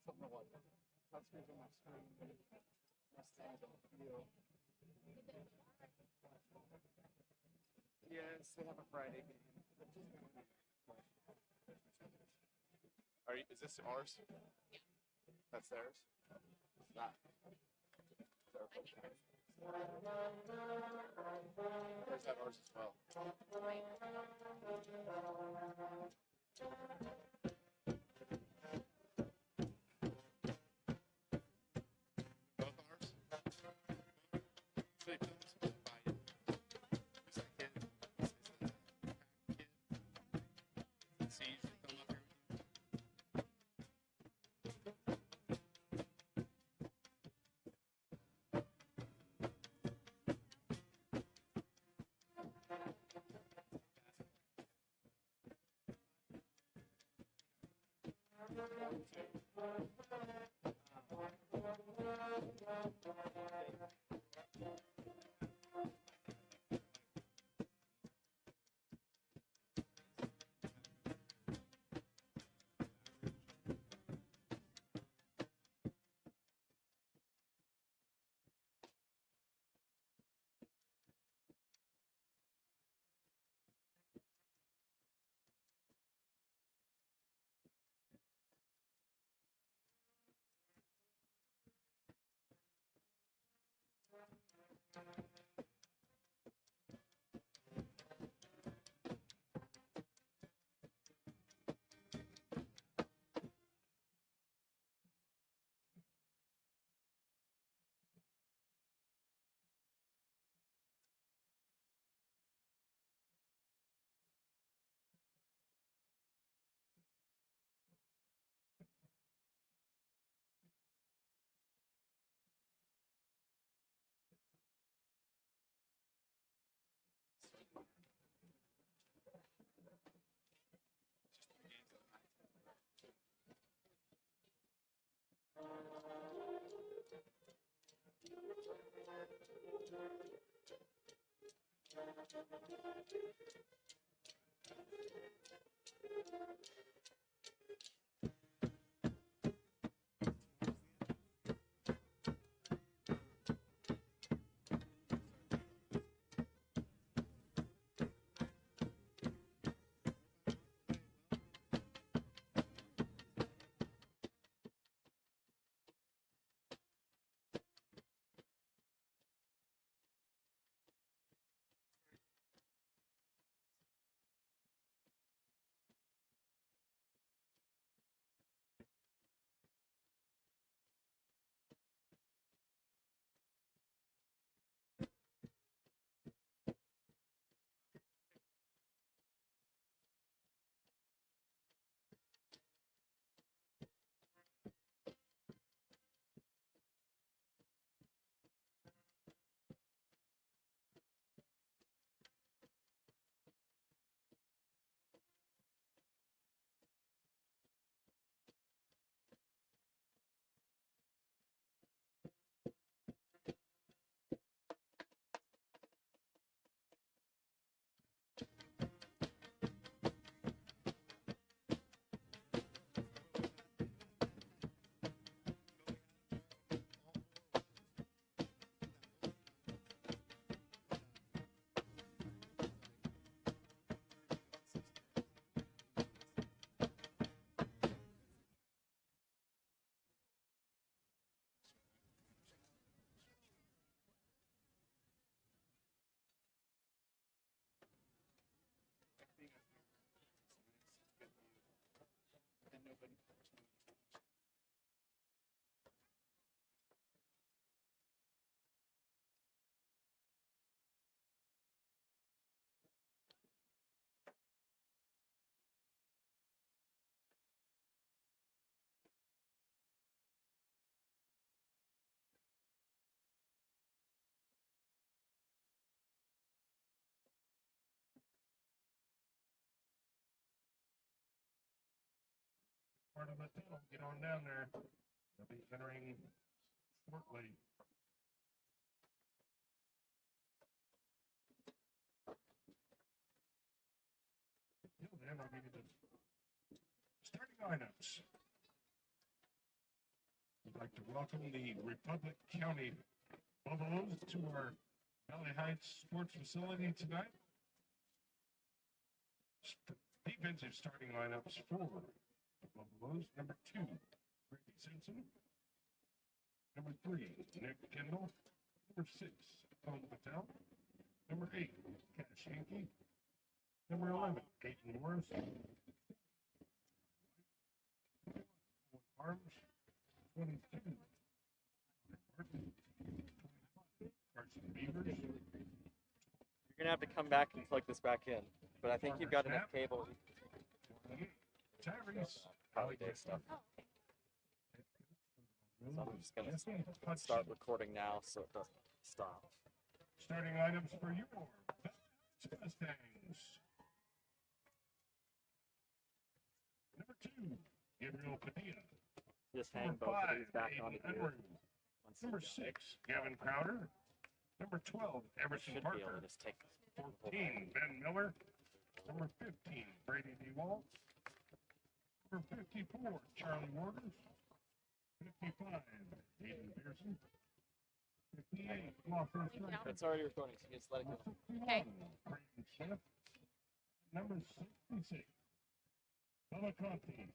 something like touchscreens on my screen. My things don't feel. Yes, they have a Friday game. Is this ours? That's theirs? It's not. Or is that ours as well? Both ours? Usually films buy it. Who's that kid? Is that kid? See, usually film up here with you. And nobody. Part of the tunnel. Get on down there. They'll be entering shortly. Till then, I'll give you the starting lineups. I'd like to welcome the Republic County Buffaloes to our Valley Heights sports facility tonight. Defensive starting lineups for the Buffaloes. Number 2, Ricky Simpson. Number 3, Nick Kendall. Number 6, Tom Patel. Number 8, Cash Yankee. Number 11, Peyton Morris. Arms, 22. Carson Beavers. You're gonna have to come back and plug this back in. But I think you've got enough cable. Tyrese. Probably Dave stuff. So I'm just gonna start recording now so it doesn't stop. Starting items for your Mustangs. Number 2, Gabriel Padilla. Just hang Number both of 5, these back Aiden onto Unruh. here. Once Number you're done. 6, Gavin Crowder. Number 12, Emerson Should be able Parker. to just take 14, Ben Miller. Number 15, Brady DeWalt. Number 54, Charlie Waters. 55, Aiden Pearson. 58, Lawson Smith. It's already recording, so you just let it go. 61, Brayden Smith. Number 66, Bella Conti.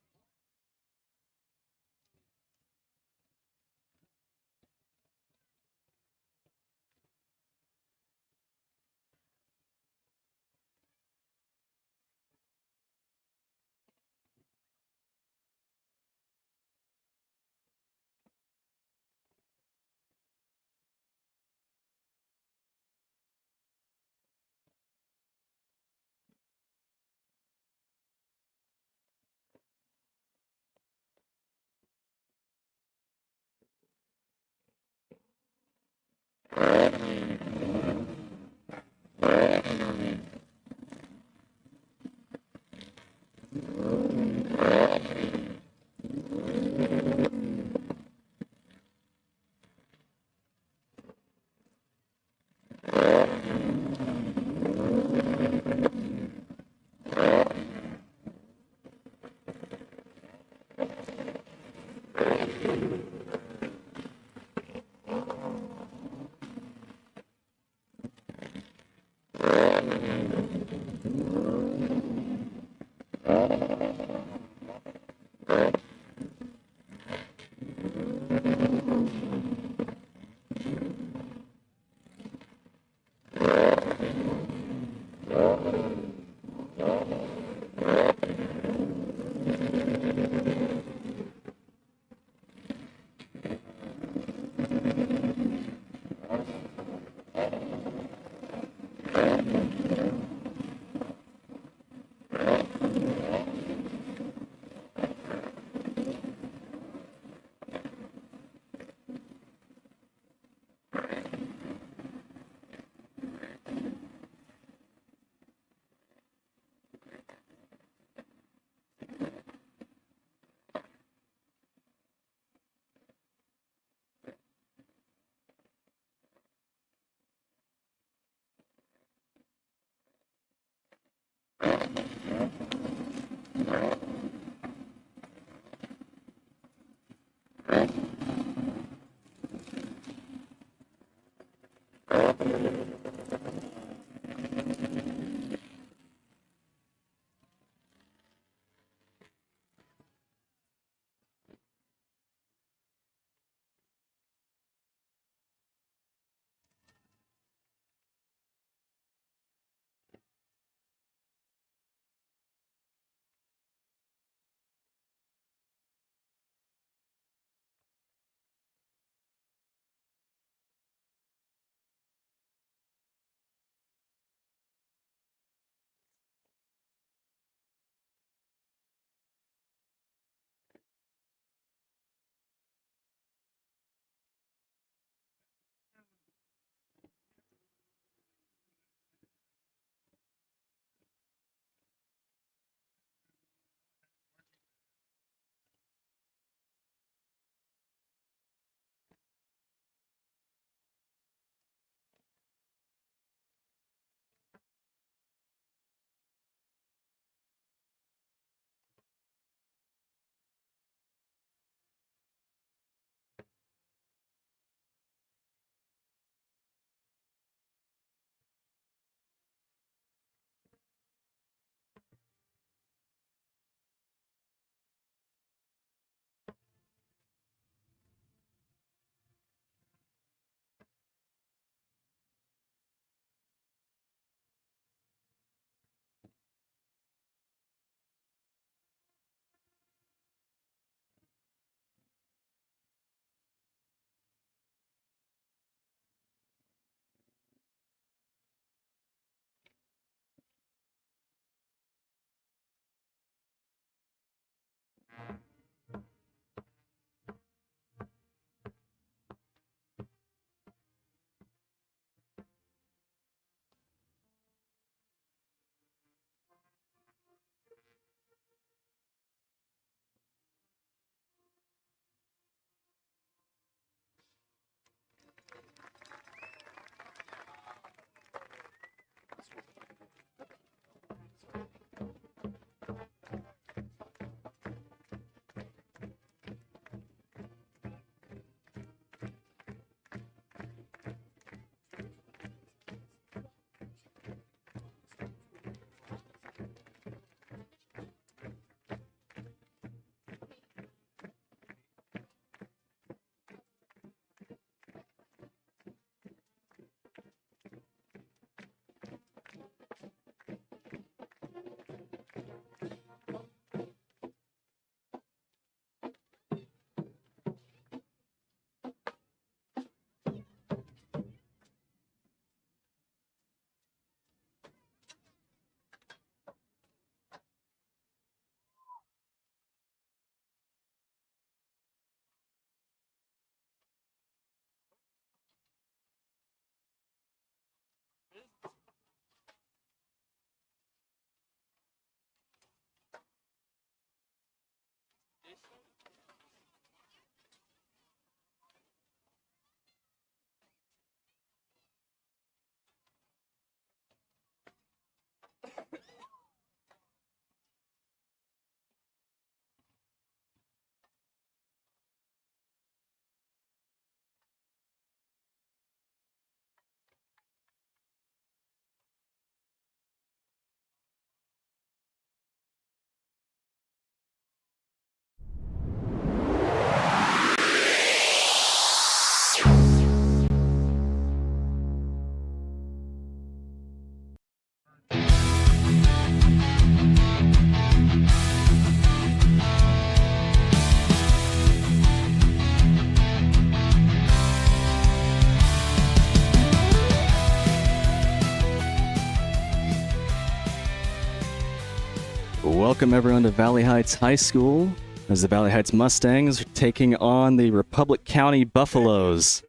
Welcome everyone to Valley Heights High School as the Valley Heights Mustangs are taking on the Republic County Buffaloes.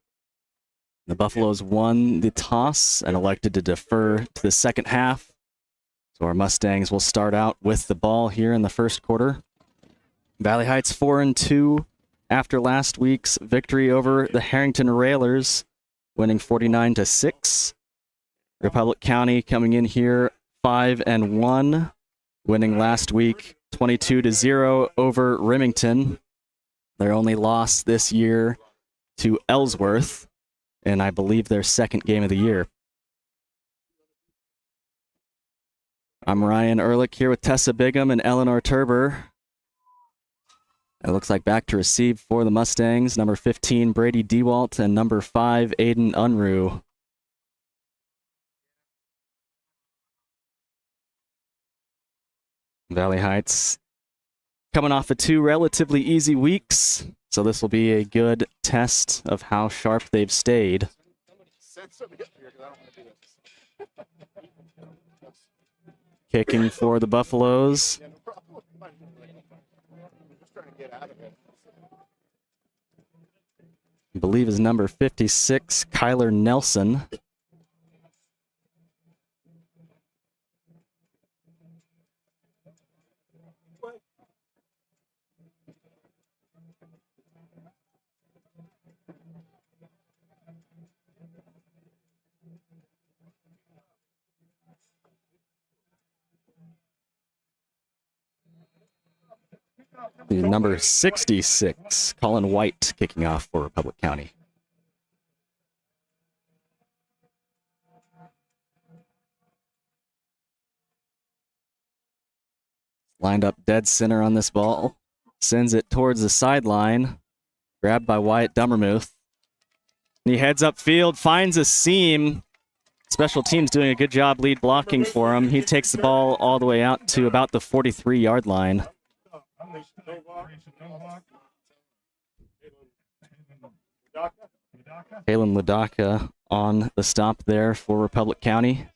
The Buffaloes won the toss and elected to defer to the second half. So our Mustangs will start out with the ball here in the first quarter. Valley Heights 4-2 after last week's victory over the Harrington Railers, winning 49-6. Republic County coming in here 5-1. Winning last week 22-0 over Remington. Their only loss this year to Ellsworth, and I believe their second game of the year. I'm Ryan Ehrlich here with Tessa Bigham and Eleanor Turber. It looks like back to receive for the Mustangs, number 15, Brady DeWalt, and number 5, Aiden Unruh. Valley Heights coming off of 2 relatively easy weeks, so this will be a good test of how sharp they've stayed. Kicking for the Buffaloes. I believe is number 56, Kyler Nelson. The number 66, Colin White, kicking off for Republic County. Lined up dead center on this ball. Sends it towards the sideline. Grabbed by Wyatt Dummermuth. He heads upfield, finds a seam. Special teams doing a good job lead blocking for him. He takes the ball all the way out to about the 43-yard line. Kalen Ladaka on the stop there for Republic County.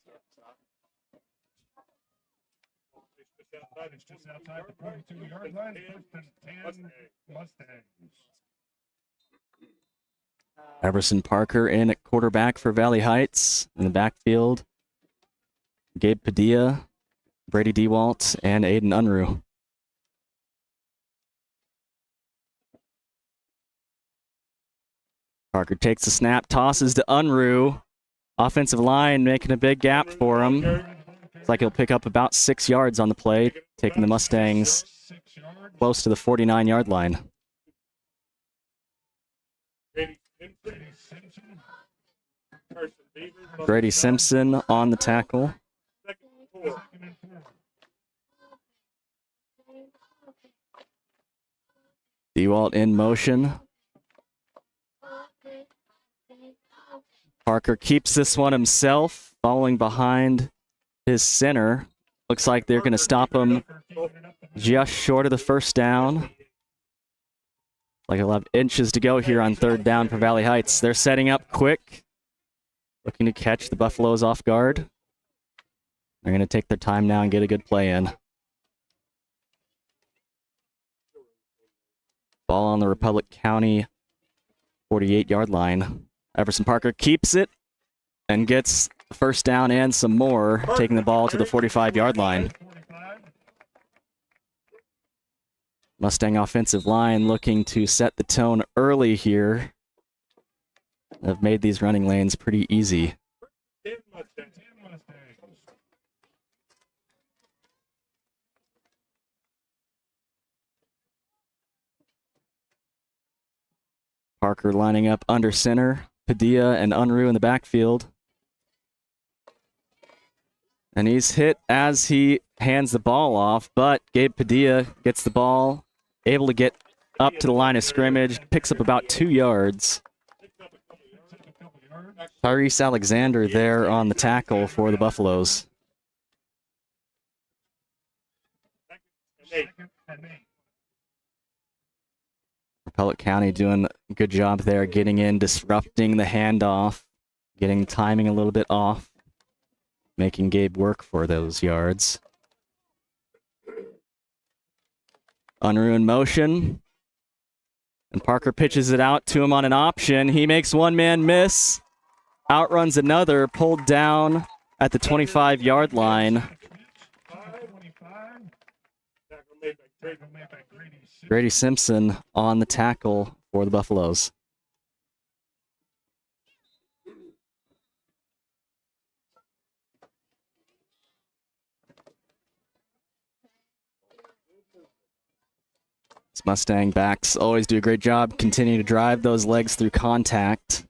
Everson Parker in at quarterback for Valley Heights. In the backfield, Gabe Padilla, Brady DeWalt, and Aiden Unruh. Parker takes the snap, tosses to Unruh. Offensive line making a big gap for him. Looks like he'll pick up about 6 yards on the play, taking the Mustangs close to the 49-yard line. Brady Simpson on the tackle. DeWalt in motion. Parker keeps this one himself, following behind his center. Looks like they're going to stop him just short of the first down. Like he'll have inches to go here on third down for Valley Heights. They're setting up quick, looking to catch the Buffaloes off guard. They're going to take their time now and get a good play in. Ball on the Republic County 48-yard line. Everson Parker keeps it and gets the first down and some more, taking the ball to the 45-yard line. Mustang offensive line looking to set the tone early here. Have made these running lanes pretty easy. Parker lining up under center. Padilla and Unruh in the backfield. And he's hit as he hands the ball off, but Gabe Padilla gets the ball, able to get up to the line of scrimmage, picks up about 2 yards. Tyrese Alexander there on the tackle for the Buffaloes. Republic County doing a good job there, getting in, disrupting the handoff, getting timing a little bit off, making Gabe work for those yards. Unruh in motion. And Parker pitches it out to him on an option. He makes one man miss. Outruns another, pulled down at the 25-yard line. Grady Simpson on the tackle for the Buffaloes. This Mustang backs always do a great job continuing to drive those legs through contact.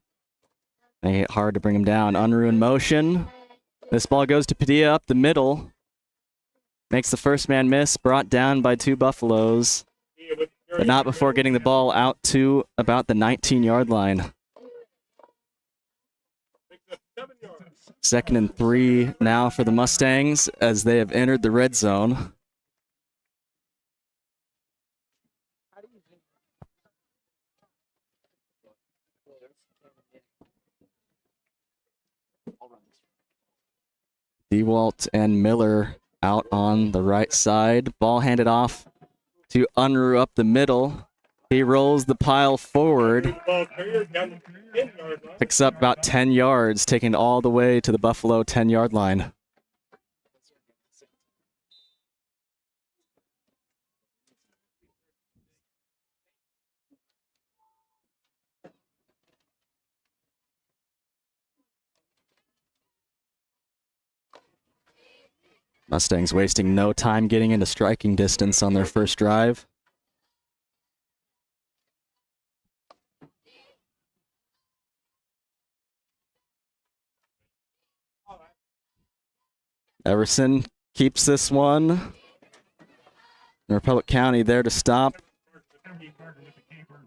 Make it hard to bring them down. Unruh in motion. This ball goes to Padilla up the middle. Makes the first man miss, brought down by two Buffaloes. But not before getting the ball out to about the 19-yard line. 2nd and 3 now for the Mustangs as they have entered the red zone. DeWalt and Miller out on the right side. Ball handed off to Unruh up the middle. He rolls the pile forward. Picks up about 10 yards, taking it all the way to the Buffalo 10-yard line. Mustangs wasting no time getting into striking distance on their first drive. Everson keeps this one. Republic County there to stop.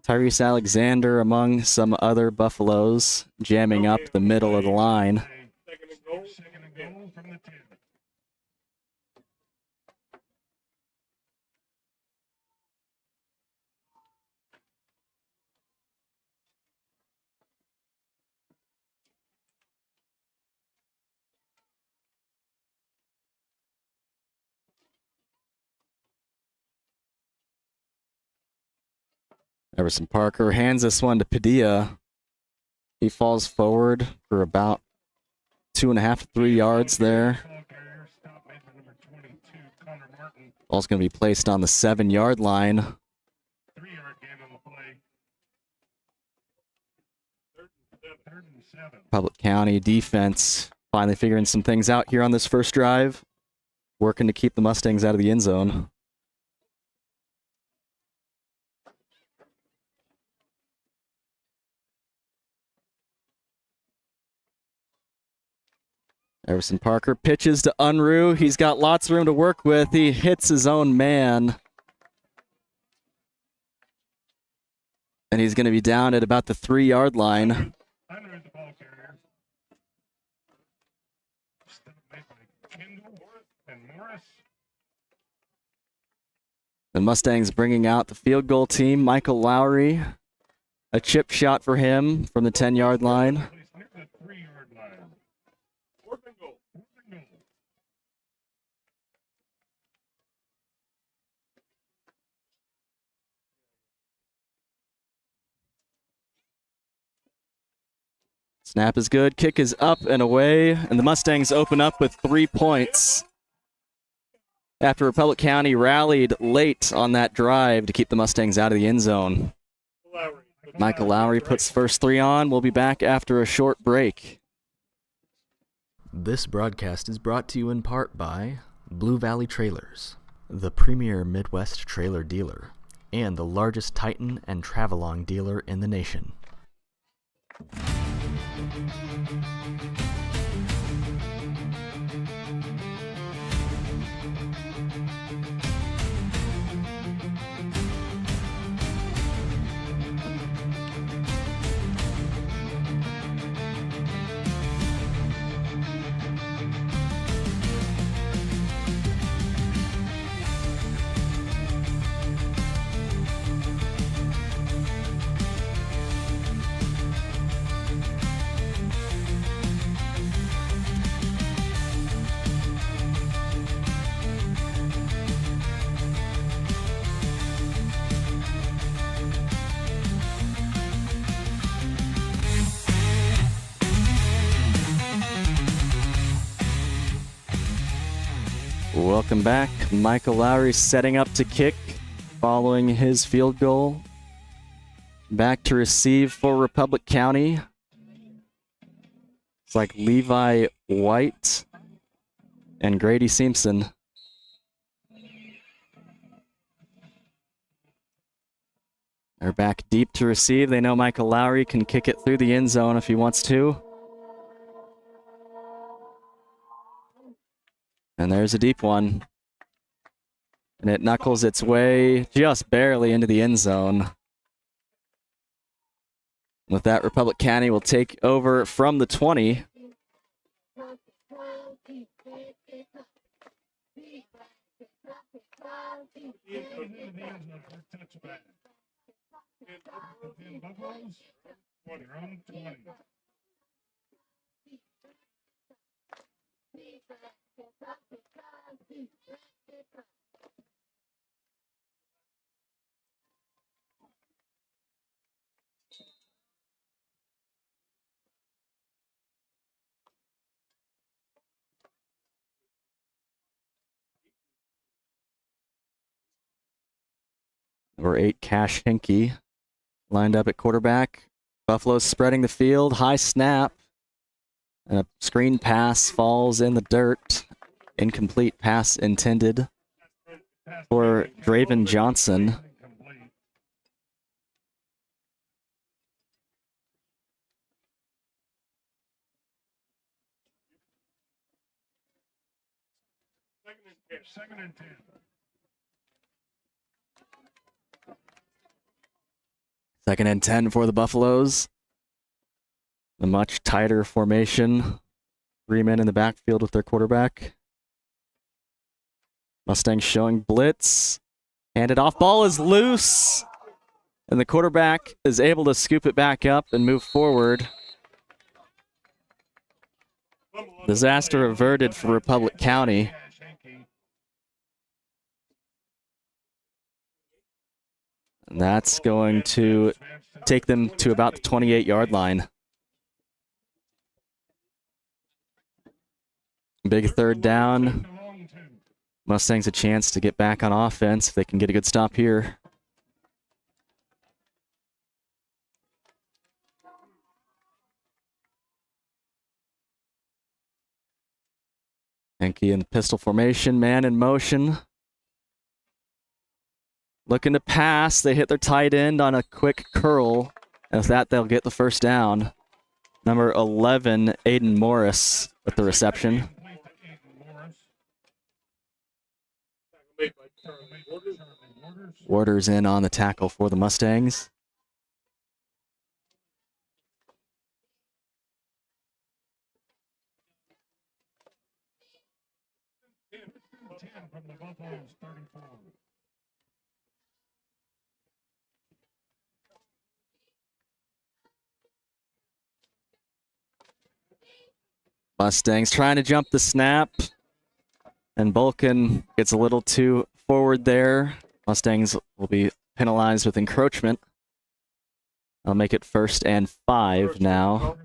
Tyrese Alexander among some other Buffaloes jamming up the middle of the line. Second and goal from the 10. Everson Parker hands this one to Padilla. He falls forward for about 2.5 to 3 yards there. Ball's going to be placed on the 7-yard line. 3-yard gain on the play. 3rd and 7. Public County defense finally figuring some things out here on this first drive. Working to keep the Mustangs out of the end zone. Everson Parker pitches to Unruh. He's got lots of room to work with. He hits his own man. And he's going to be down at about the 3-yard line. Unruh the ball carrier. Step made by Kendall and Morris. The Mustangs bringing out the field goal team. Michael Lowry. A chip shot for him from the 10-yard line. Placed near the 3-yard line. 4th and goal. 4th and goal. Snap is good. Kick is up and away. And the Mustangs open up with 3 points. After Republic County rallied late on that drive to keep the Mustangs out of the end zone. Michael Lowry puts first 3 on. We'll be back after a short break. This broadcast is brought to you in part by Blue Valley Trailers, the premier Midwest trailer dealer, and the largest Titan and Travelong dealer in the nation. Welcome back. Michael Lowry setting up to kick following his field goal. Back to receive for Republic County. It's like Levi White and Grady Simpson. They're back deep to receive. They know Michael Lowry can kick it through the end zone if he wants to. And there's a deep one. And it knuckles its way just barely into the end zone. With that, Republic County will take over from the 20. Buffaloes on their own 20. Number 8, Cash Hinkie, lined up at quarterback. Buffalo's spreading the field. High snap. And a screen pass falls in the dirt. Incomplete pass intended for Draven Johnson. Second and 10. Second and 10 for the Buffaloes. A much tighter formation. 3 men in the backfield with their quarterback. Mustangs showing blitz. Handed off. Ball is loose. And the quarterback is able to scoop it back up and move forward. Disaster averted for Republic County. And that's going to take them to about the 28-yard line. Big third down. Mustangs a chance to get back on offense if they can get a good stop here. Henke in the pistol formation, man in motion. Looking to pass. They hit their tight end on a quick curl. And with that, they'll get the first down. Number 11, Aiden Morris with the reception. Warders in on the tackle for the Mustangs. From the Buffaloes, 34. Mustangs trying to jump the snap. And Bulkin gets a little too forward there. Mustangs will be penalized with encroachment. I'll make it 1st and 5 now.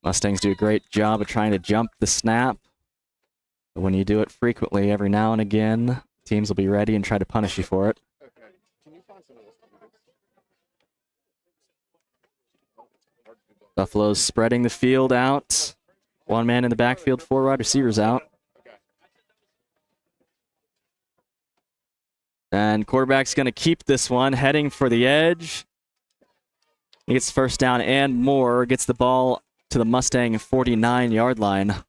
Mustangs do a great job of trying to jump the snap. But when you do it frequently, every now and again, teams will be ready and try to punish you for it. Okay. Can you find some of this? Buffalo's spreading the field out. 1 man in the backfield, 4 wide receivers out. And quarterback's going to keep this one, heading for the edge. He gets first down and more. Gets the ball to the Mustang 49-yard line.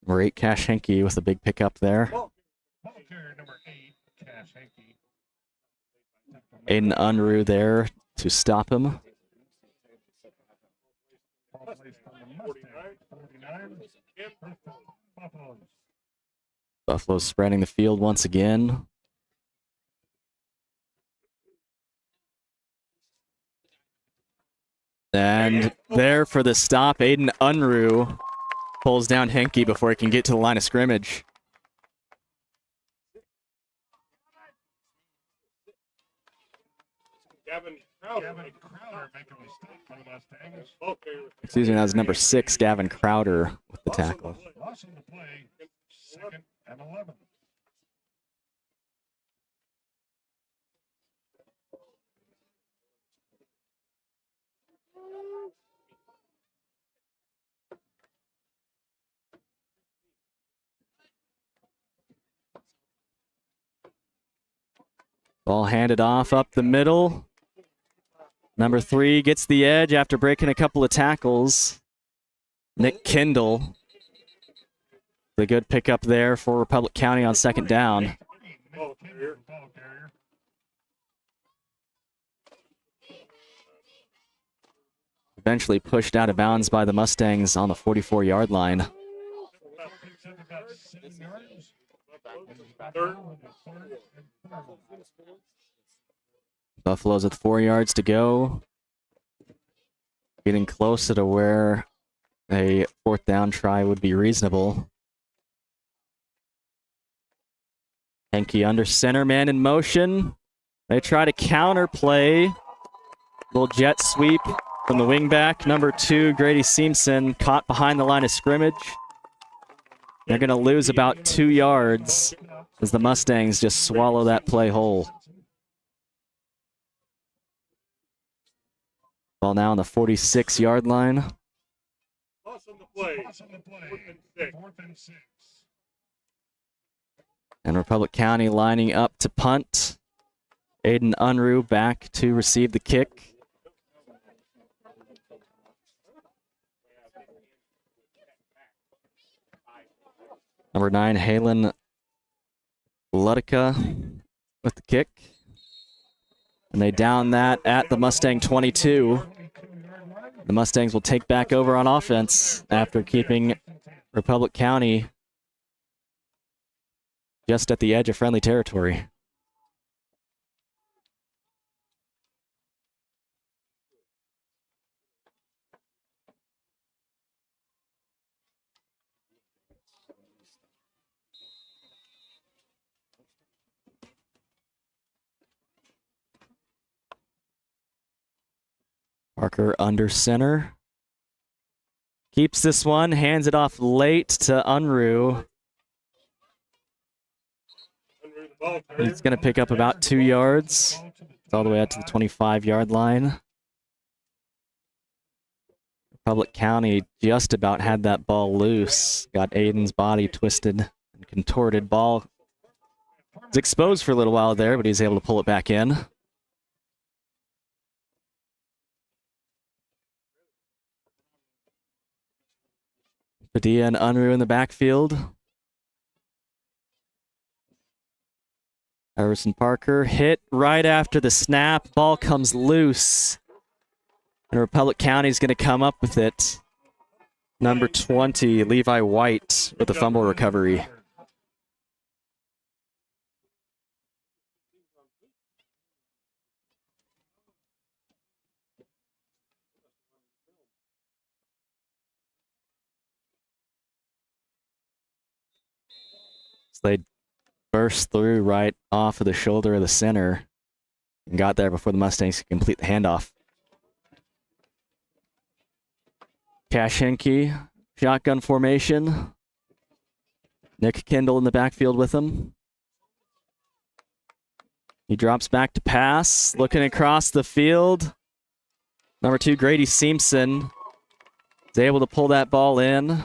Number 8, Cash Henke with a big pickup there. Number 8, Cash Henke. Aiden Unruh there to stop him. Buffalo's spreading the field once again. And there for the stop, Aiden Unruh pulls down Henke before he can get to the line of scrimmage. Gavin Crowder making the stop for the Mustangs. Excuse me, that was number 6, Gavin Crowder, with the tackle. Loss on the play, 2nd and 11. Ball handed off up the middle. Number 3 gets the edge after breaking a couple of tackles. Nick Kendall. A good pickup there for Republic County on 2nd down. Ball carrier. Eventually pushed out of bounds by the Mustangs on the 44-yard line. Picks up about 7 yards. Third. Buffaloes with 4 yards to go. Getting closer to where a 4th down try would be reasonable. Henke under center, man in motion. They try to counter play. Little jet sweep from the wingback. Number 2, Grady Simpson, caught behind the line of scrimmage. They're going to lose about 2 yards as the Mustangs just swallow that play whole. Ball now on the 46-yard line. Loss on the play. 4th and 6. And Republic County lining up to punt. Aiden Unruh back to receive the kick. Number 9, Halen Ludica with the kick. And they down that at the Mustang 22. The Mustangs will take back over on offense after keeping Republic County just at the edge of friendly territory. Parker under center. Keeps this one, hands it off late to Unruh. He's going to pick up about 2 yards. It's all the way out to the 25-yard line. Republic County just about had that ball loose. Got Aiden's body twisted and contorted. Ball was exposed for a little while there, but he's able to pull it back in. Padilla and Unruh in the backfield. Everson Parker hit right after the snap. Ball comes loose. And Republic County is going to come up with it. Number 20, Levi White with a fumble recovery. So they burst through right off of the shoulder of the center and got there before the Mustangs could complete the handoff. Cash Henke, shotgun formation. Nick Kendall in the backfield with him. He drops back to pass, looking across the field. Number 2, Grady Simpson is able to pull that ball in.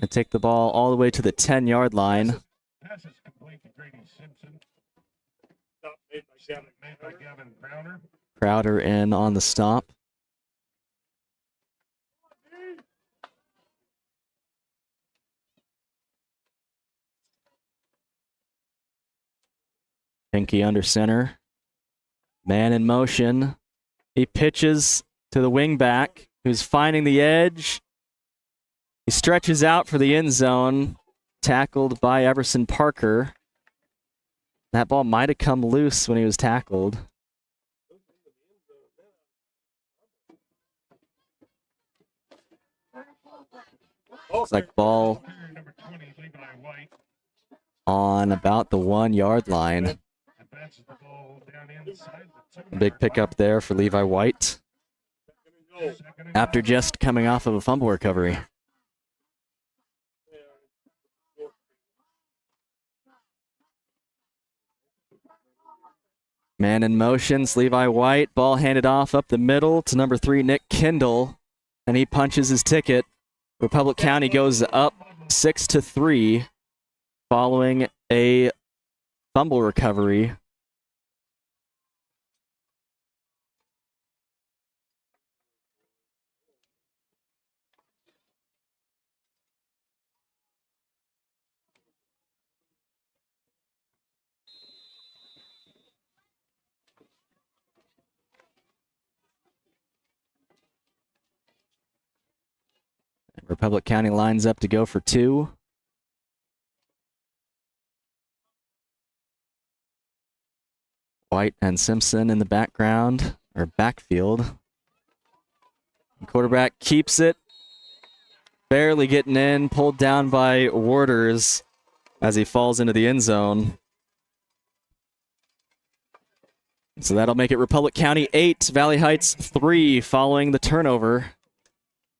And take the ball all the way to the 10-yard line. Pass is complete to Grady Simpson. Made by Gavin Crowder. Crowder in on the stop. Henke under center. Man in motion. He pitches to the wingback, who's finding the edge. He stretches out for the end zone, tackled by Everson Parker. That ball might have come loose when he was tackled. Looks like ball on about the 1-yard line. inside the 2 Big pickup there for Levi White after just coming off of a fumble recovery. Man in motions, Levi White, ball handed off up the middle to number 3, Nick Kindle, and he punches his ticket. Republic County goes up 6-3 following a fumble recovery. Republic County lines up to go for 2. White and Simpson in the background, or backfield. The quarterback keeps it, barely getting in, pulled down by Warders as he falls into the end zone. So that'll make it Republic County 8, Valley Heights 3 following the turnover.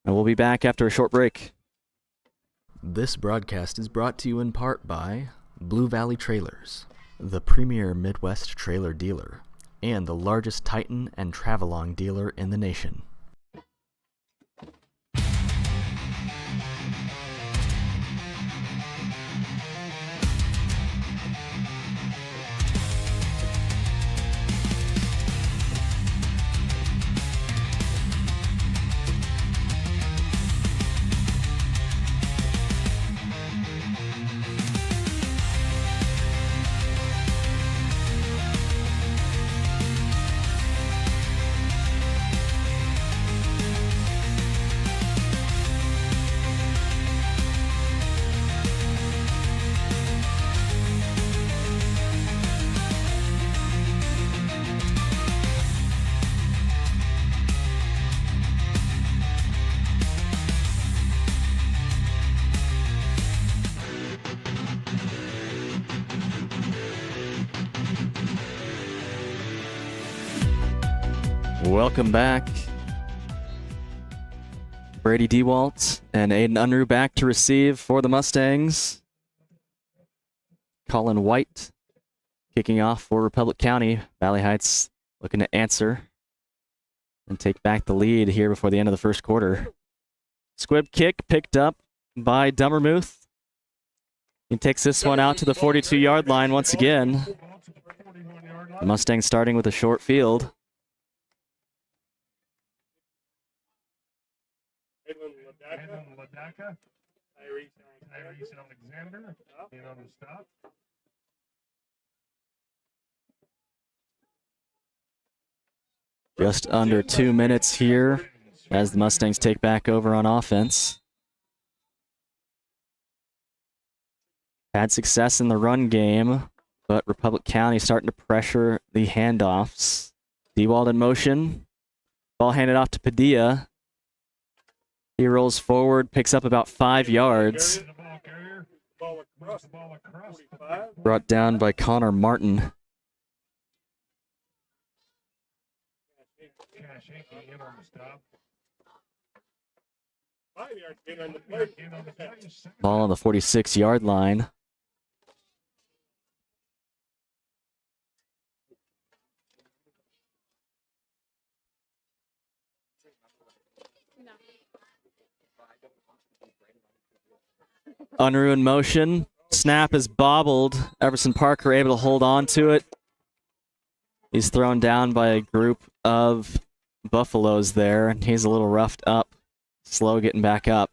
And we'll be back after a short break. This broadcast is brought to you in part by Blue Valley Trailers, the premier Midwest trailer dealer, and the largest Titan and Travelong dealer in the nation. Welcome back. Brady DeWalt and Aiden Unruh back to receive for the Mustangs. Colin White kicking off for Republic County. Valley Heights looking to answer and take back the lead here before the end of the first quarter. Squib kick picked up by Dummermuth. He takes this one out to the 42-yard line once again. The Mustangs starting with a short field. Hayden Ladaka, Tyrese Alexander, in on the stop. Just under 2 minutes here as the Mustangs take back over on offense. Had success in the run game, but Republic County starting to pressure the handoffs. DeWalt in motion. Ball handed off to Padilla. He rolls forward, picks up about 5 yards. Brought down by Connor Martin. Ball on the 46-yard line. Unruh in motion. Snap is bobbled. Everson Parker able to hold on to it. He's thrown down by a group of Buffaloes there, and he's a little roughed up. Slow getting back up.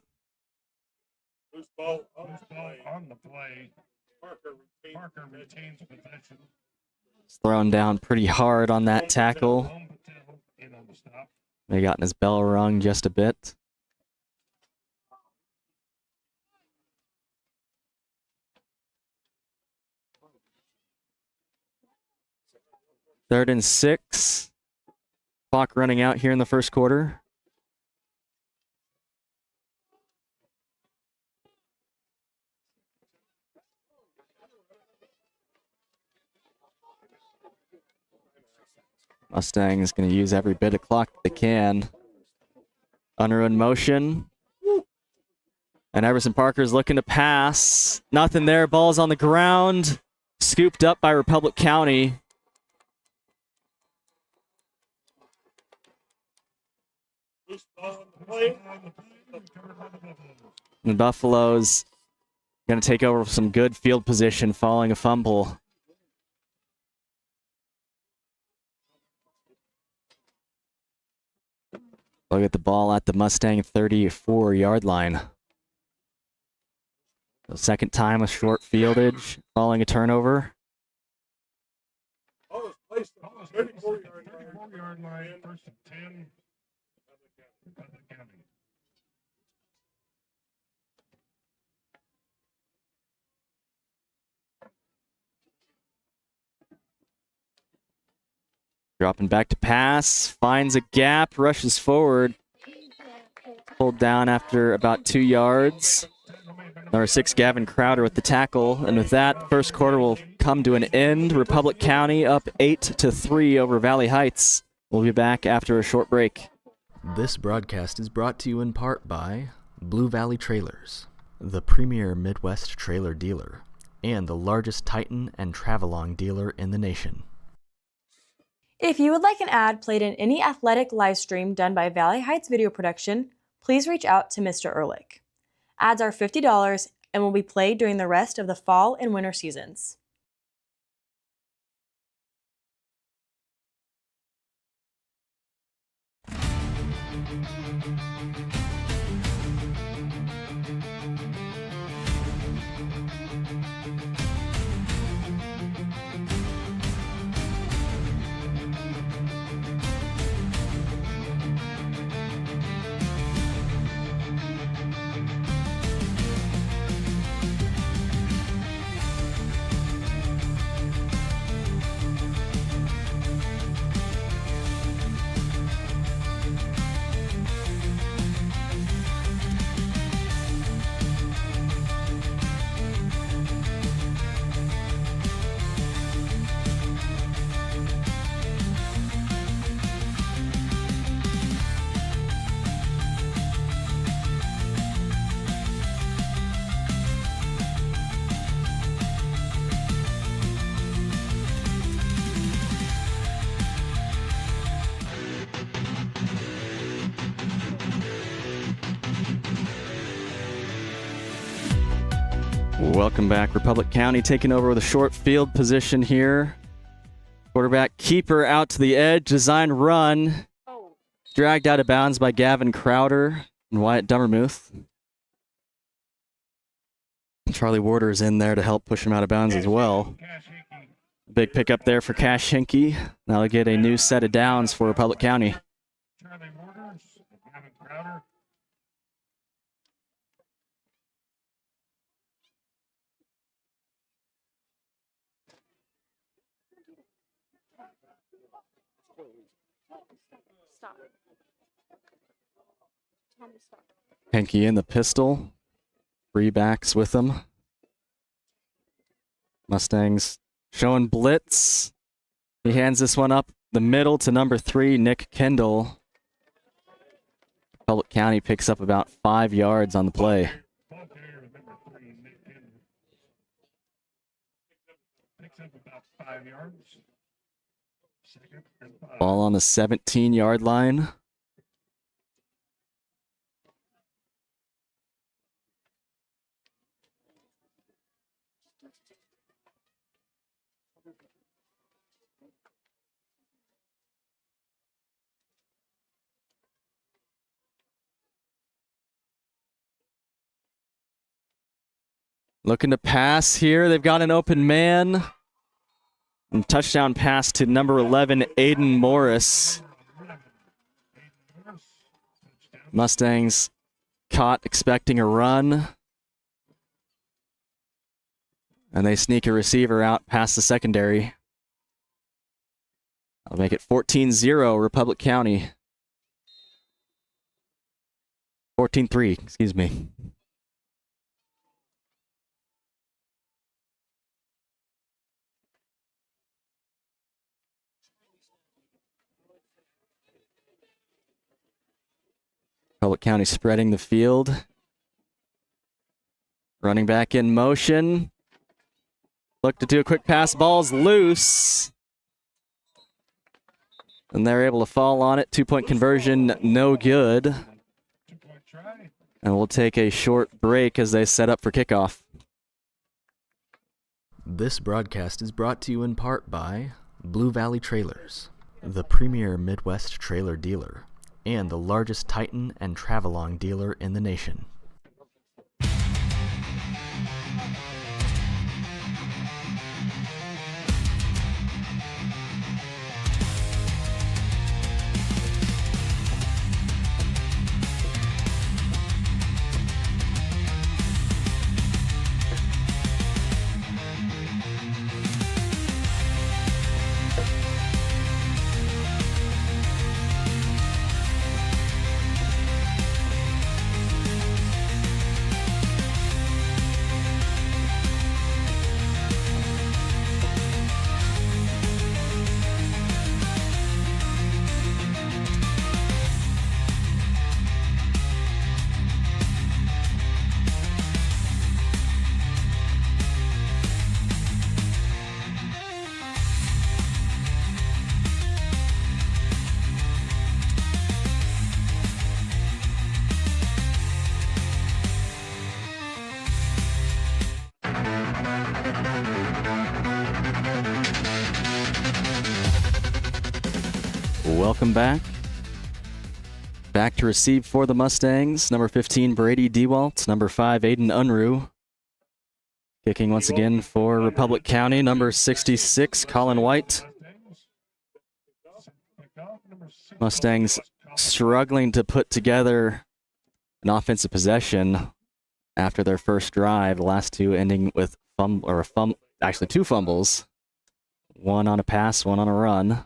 Loose ball on the play. Parker retains possession. He's thrown down pretty hard on that tackle. In on the stop. May have gotten his bell rung just a bit. Third and 6. Clock running out here in the first quarter. Mustangs going to use every bit of clock they can. Runner in motion. And Everson Parker's looking to pass. Nothing there. Ball's on the ground. Scooped up by Republic County. The Buffaloes going to take over some good field position following a fumble. They'll get the ball at the Mustang 34-yard line. The second time a short fieldage following a turnover. Ball is placed on the 34-yard line, first and 10. Republic County. Dropping back to pass, finds a gap, rushes forward. Pulled down after about 2 yards. Number 6, Gavin Crowder with the tackle. And with that, first quarter will come to an end. Republic County up 8-3 over Valley Heights. We'll be back after a short break. This broadcast is brought to you in part by Blue Valley Trailers, the premier Midwest trailer dealer, and the largest Titan and Travelong dealer in the nation. If you would like an ad played in any athletic live stream done by Valley Heights Video Production, please reach out to Mr. Ehrlich. Ads are $50 and will be played during the rest of the fall and winter seasons. Welcome back. Republic County taking over with a short field position here. Quarterback keeper out to the edge. Design run. Dragged out of bounds by Gavin Crowder and Wyatt Dummermuth. Charlie Warder's in there to help push him out of bounds as well. Big pickup there for Cash Hinkie. Now they get a new set of downs for Republic County. Charlie Waters, Gavin Crowder. Stop. Hinkie in the pistol. Three backs with him. Mustangs showing blitz. He hands this one up the middle to number 3, Nick Kendall. Republic County picks up about 5 yards on the play. Ball carrier, number 3, Nick Kendall. Picks up about 5 yards. Second and 5. Ball on the 17-yard line. Looking to pass here. They've got an open man. And touchdown pass to number 11, Aiden Morris. Mustangs caught expecting a run. And they sneak a receiver out past the secondary. I'll make it 14-0 Republic County. 14-3, excuse me. Republic County spreading the field. Running back in motion. Look to do a quick pass. Ball's loose. And they're able to fall on it. 2-point conversion, no good. 2-point try. And we'll take a short break as they set up for kickoff. This broadcast is brought to you in part by Blue Valley Trailers, the premier Midwest trailer dealer, and the largest Titan and Travelong dealer in the nation. Welcome back. Back to receive for the Mustangs. Number 15, Brady Dewalt. Number 5, Aiden Unruh. Kicking once again for Republic County. Number 66, Colin White. Mustangs struggling to put together an offensive possession after their first drive. The last two ending with actually two fumbles. One on a pass, one on a run.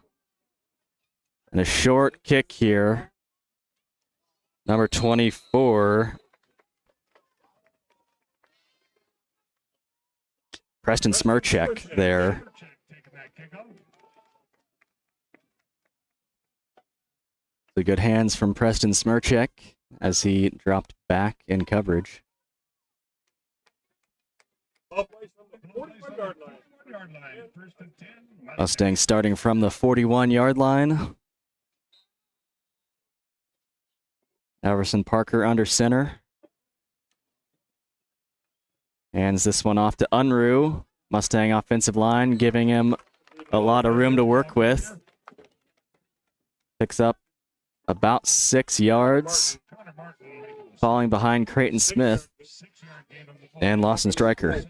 And a short kick here. Number 24. Preston Smirchek there. The good hands from Preston Smirchek as he dropped back in coverage. Mustangs starting from the 41-yard line. Everson Parker under center. Hands this one off to Unruh. Mustang offensive line giving him a lot of room to work with. Picks up about 6 yards. Falling behind Creighton Smith and Lawson Stryker.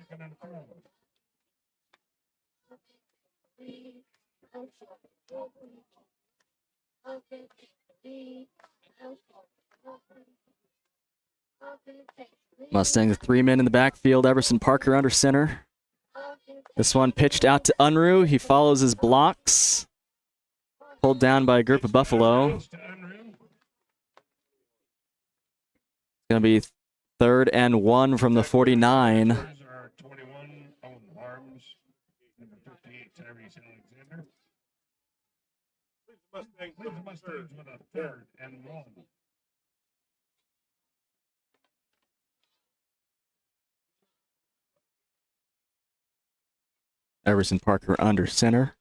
Mustangs 3 men in the backfield. Everson Parker under center. This one pitched out to Unruh. He follows his blocks. Pulled down by a group of Buffalo. It's going to be 3rd and 1 from the 49. Mustangs with a 3rd and 1. Everson Parker under center.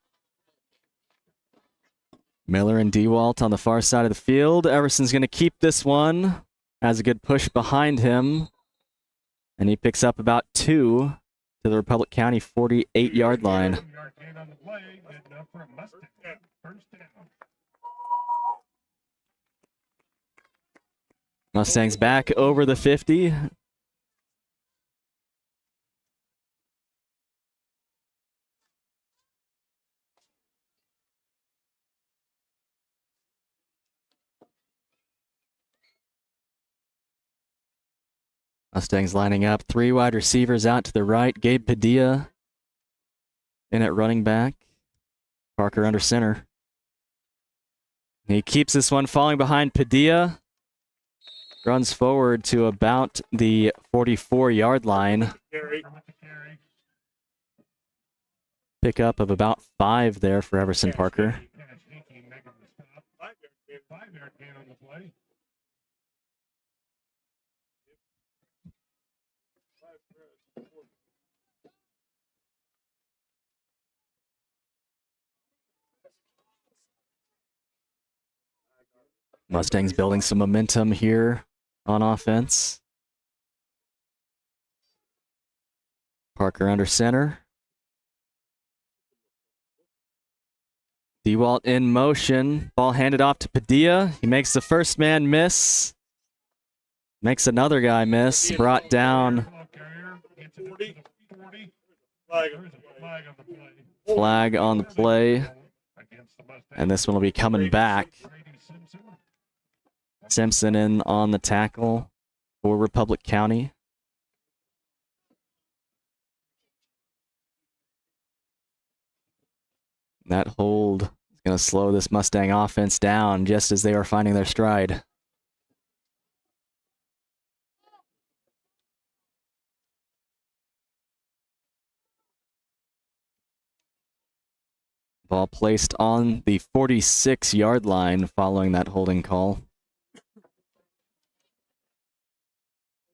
Miller and Dewalt on the far side of the field. Everson's going to keep this one. Has a good push behind him. And he picks up about 2 to the Republic County 48-yard line. Mustangs back over the 50. Mustangs lining up. 3 wide receivers out to the right. Gabe Padilla in at running back. Parker under center. He keeps this one falling behind Padilla. Runs forward to about the 44-yard line. Pickup of about 5 there for Everson Parker. Mustangs building some momentum here on offense. Parker under center. DeWalt in motion. Ball handed off to Padilla. He makes the first man miss. Makes another guy miss. Brought down. Flag on the play. And this one will be coming back. Simpson in on the tackle for Republic County. That hold is going to slow this Mustang offense down just as they are finding their stride. Ball placed on the 46-yard line following that holding call.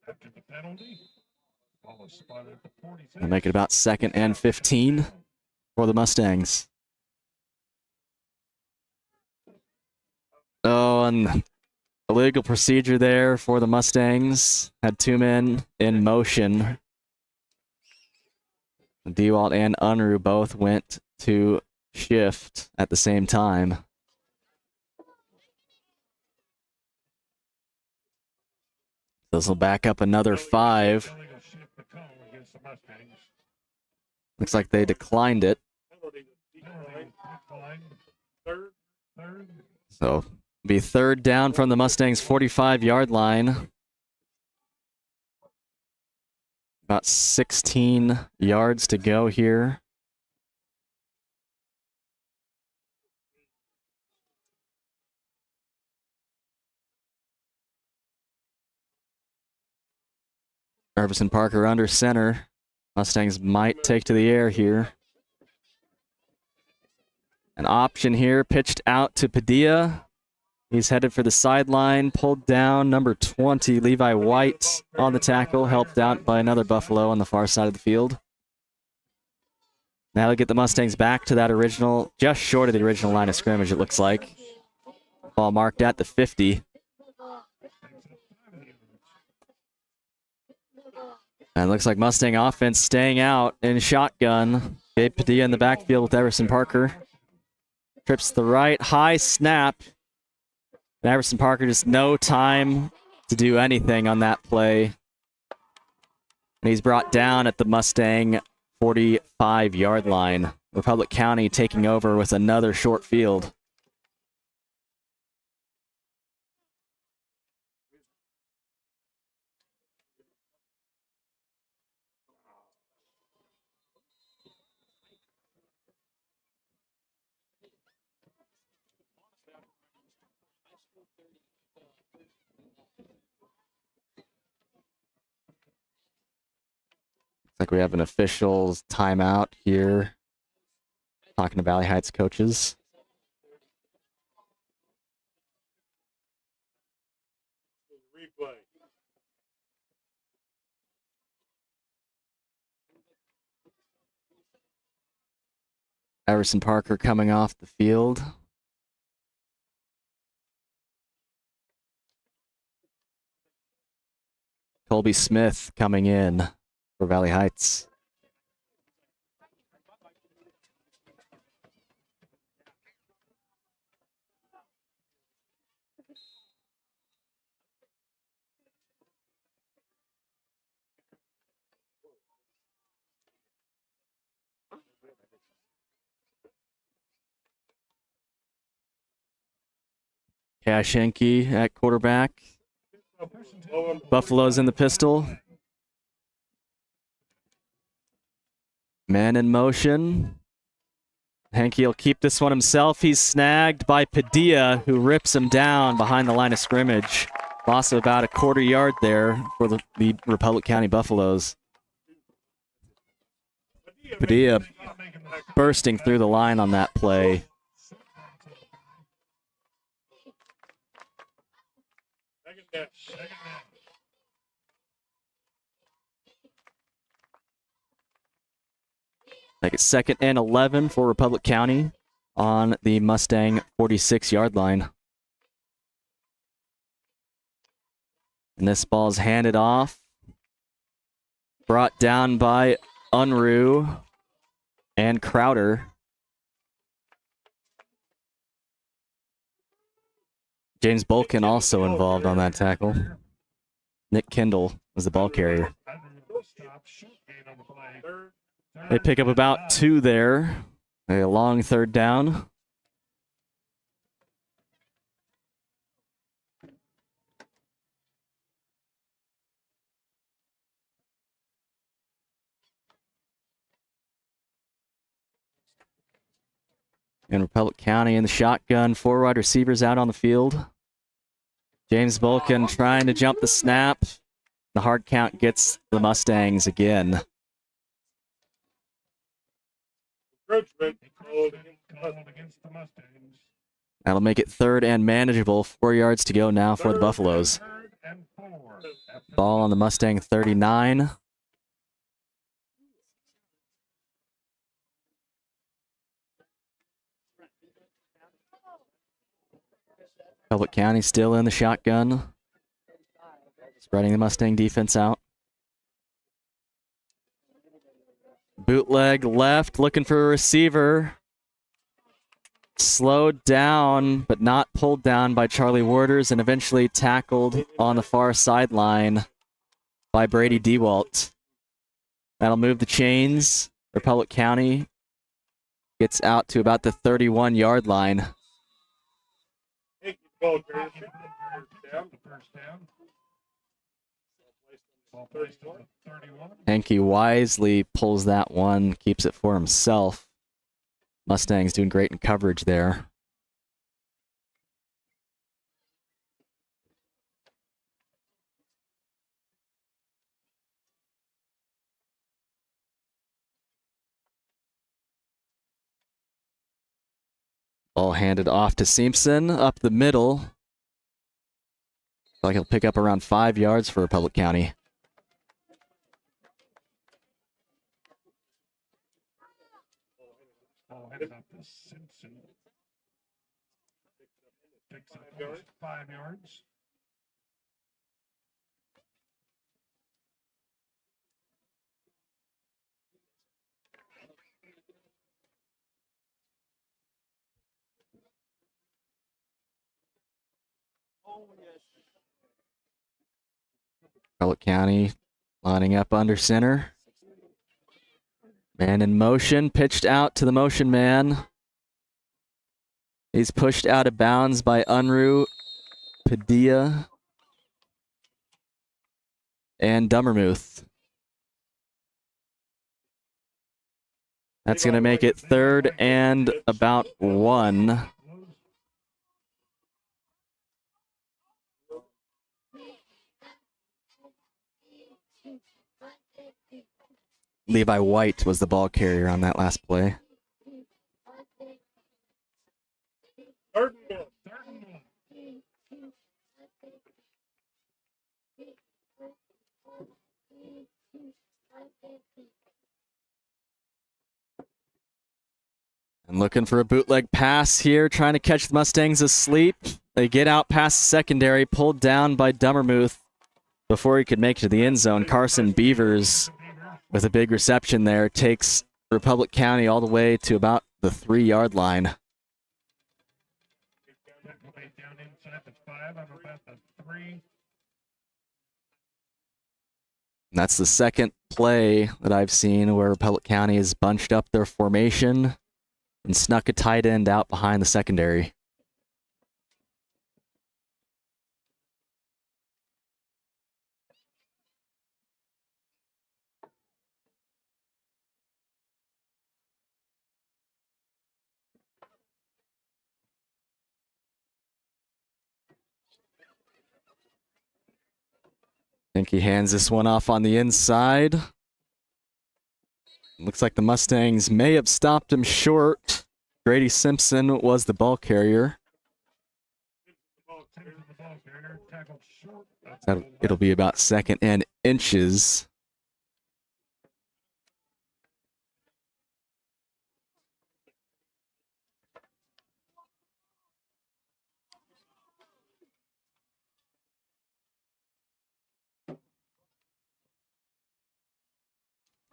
After the penalty, ball was spotted at the 46. We'll make it about 2nd and 15 for the Mustangs. Oh, and illegal procedure there for the Mustangs. Had 2 men in motion. DeWalt and Unruh both went to shift at the same time. This will back up another 5. Looks like they declined it. So be 3rd down from the Mustangs' 45-yard line. About 16 yards to go here. Iverson Parker under center. Mustangs might take to the air here. An option here, pitched out to Padilla. He's headed for the sideline, pulled down, number 20, Levi White on the tackle, helped out by another Buffalo on the far side of the field. Now they'll get the Mustangs back to that original, just short of the original line of scrimmage, it looks like. Ball marked at the 50. And it looks like Mustang offense staying out in shotgun. Gabe Padilla in the backfield with Everson Parker. Trips to the right, high snap. And Everson Parker just no time to do anything on that play. And he's brought down at the Mustang 45-yard line. Republic County taking over with another short field. Looks like we have an official timeout here. Talking to Valley Heights coaches. Replay. Everson Parker coming off the field. Colby Smith coming in for Valley Heights. Kashenke at quarterback. Buffalo's in the pistol. Man in motion. Henke will keep this one himself. He's snagged by Padilla, who rips him down behind the line of scrimmage. Loss of about a quarter yard there for the Republic County Buffaloes. Padilla bursting through the line on that play. Make it 2nd and 11 for Republic County on the Mustang 46-yard line. And this ball's handed off. Brought down by Unruh and Crowder. James Bolkin also involved on that tackle. Nick Kendall was the ball carrier. They pick up about 2 there. A long third down. And Republic County in the shotgun. 4 wide receivers out on the field. James Bolkin trying to jump the snap. The hard count gets the Mustangs again. That'll make it 3rd and manageable. 4 yards to go now for the Buffaloes. Ball on the Mustang 39. Public County still in the shotgun. Spreading the Mustang defense out. Bootleg left, looking for a receiver. Slowed down, but not pulled down by Charlie Warders, and eventually tackled on the far sideline by Brady DeWalt. That'll move the chains. Republic County gets out to about the 31-yard line. Hanky wisely pulls that one, keeps it for himself. Mustangs doing great in coverage there. Ball handed off to Simpson up the middle. Looks like he'll pick up around 5 yards for Republic County. Ball headed up to Simpson. Picks up almost 5 yards. Republic County lining up under center. Man in motion, pitched out to the motion man. He's pushed out of bounds by Unruh, Padilla, and Dummermuth. That's going to make it 3rd and about 1. Levi White was the ball carrier on that last play. And looking for a bootleg pass here, trying to catch the Mustangs asleep. They get out past the secondary, pulled down by Dummermuth before he could make it to the end zone. Carson Beavers, with a big reception there, takes Republic County all the way to about the 3-yard line. And that's the second play that I've seen where Republic County has bunched up their formation and snuck a tight end out behind the secondary. I think he hands this one off on the inside. Looks like the Mustangs may have stopped him short. Grady Simpson was the ball carrier. It'll be about 2nd and inches.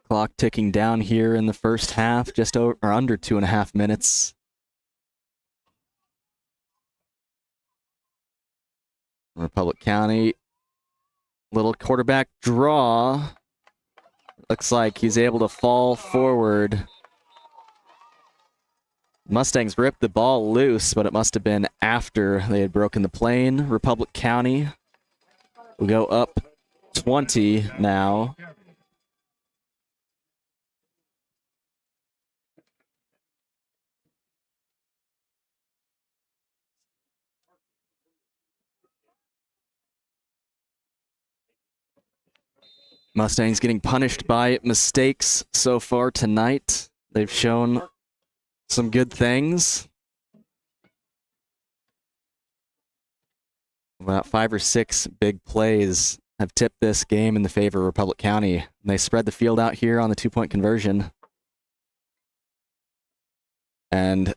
Clock ticking down here in the first half, just over or under 2.5 minutes. Republic County, little quarterback draw. Looks like he's able to fall forward. Mustangs ripped the ball loose, but it must have been after they had broken the plane. Republic County will go up 20 now. Mustangs getting punished by mistakes so far tonight. They've shown some good things. About 5 or 6 big plays have tipped this game in the favor of Republic County. And they spread the field out here on the 2-point conversion. And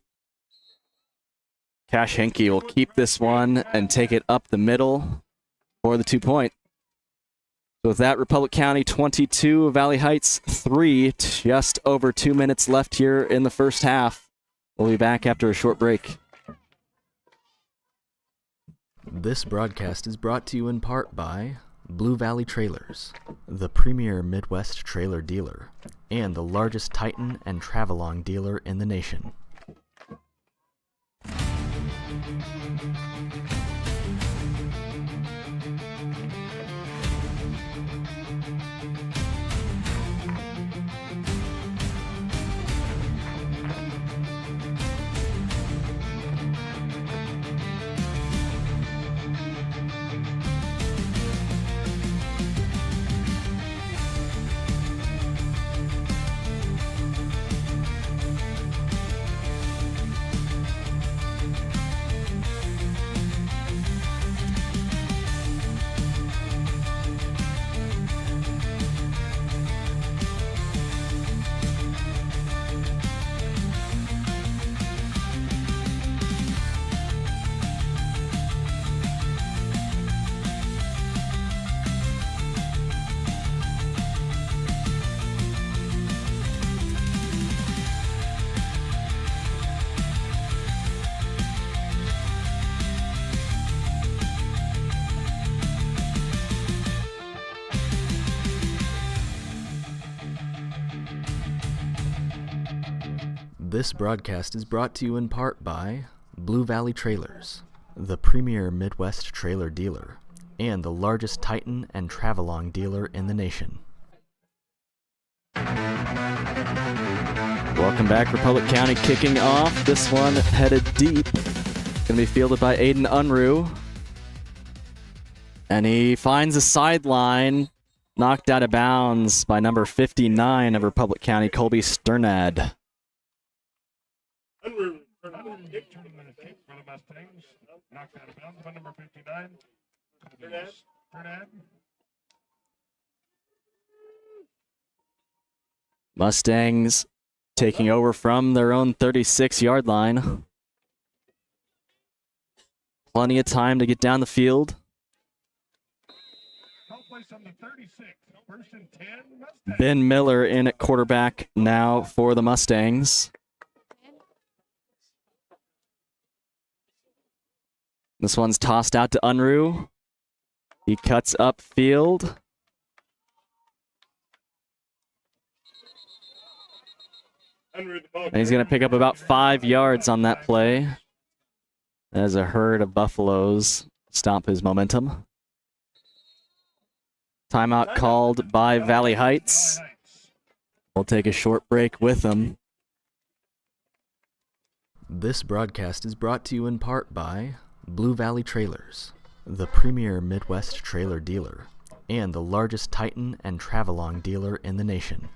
Cash Henke will keep this one and take it up the middle for the 2-point. So with that, Republic County 22, Valley Heights 3, just over 2 minutes left here in the first half. We'll be back after a short break. This broadcast is brought to you in part by Blue Valley Trailers, the premier Midwest trailer dealer, and the largest Titan and Travelong dealer in the nation. This broadcast is brought to you in part by Blue Valley Trailers, the premier Midwest trailer dealer, and the largest Titan and Travelong dealer in the nation. Welcome back, Republic County kicking off. This one headed deep. Going to be fielded by Aiden Unruh. And he finds a sideline, knocked out of bounds by number 59 of Republic County, Colby Sternad. Turning the kick for the Mustangs. Knocked out of bounds by number 59. Sternad. Mustangs taking over from their own 36-yard line. Plenty of time to get down the field. Call place on the 36. First and 10. Mustangs. Ben Miller in at quarterback now for the Mustangs. This one's tossed out to Unruh. He cuts upfield. And he's going to pick up about 5 yards on that play as a herd of buffaloes stomp his momentum. Timeout called by Valley Heights. We'll take a short break with them. This broadcast is brought to you in part by Blue Valley Trailers, the premier Midwest trailer dealer, and the largest Titan and Travelong dealer in the nation.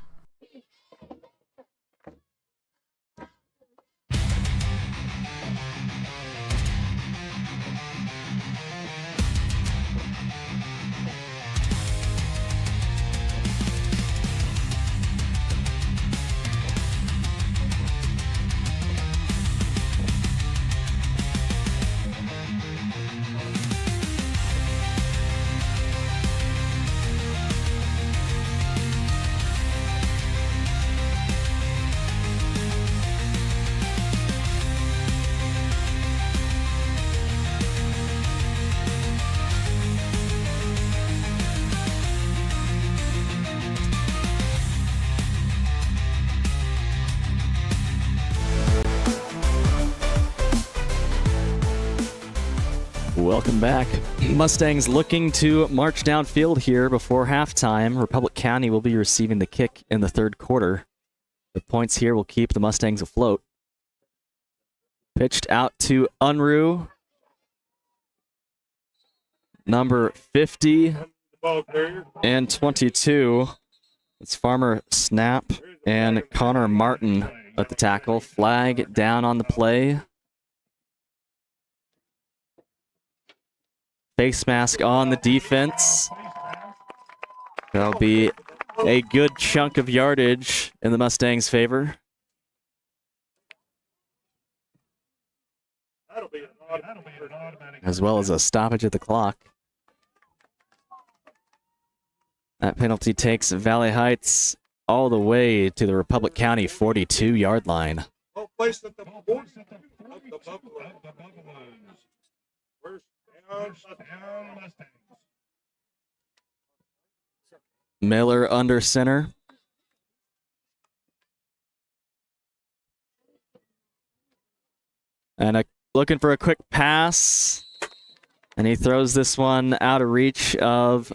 Welcome back. Mustangs looking to march downfield here before halftime. Republic County will be receiving the kick in the third quarter. The points here will keep the Mustangs afloat. Pitched out to Unruh. Number 50 and 22. It's Farmer Snap and Connor Martin at the tackle. Flag down on the play. Face mask on the defense. That'll be a good chunk of yardage in the Mustangs' favor. As well as a stoppage at the clock. That penalty takes Valley Heights all the way to the Republic County 42-yard line. First down, Mustangs. Miller under center. And looking for a quick pass. And he throws this one out of reach of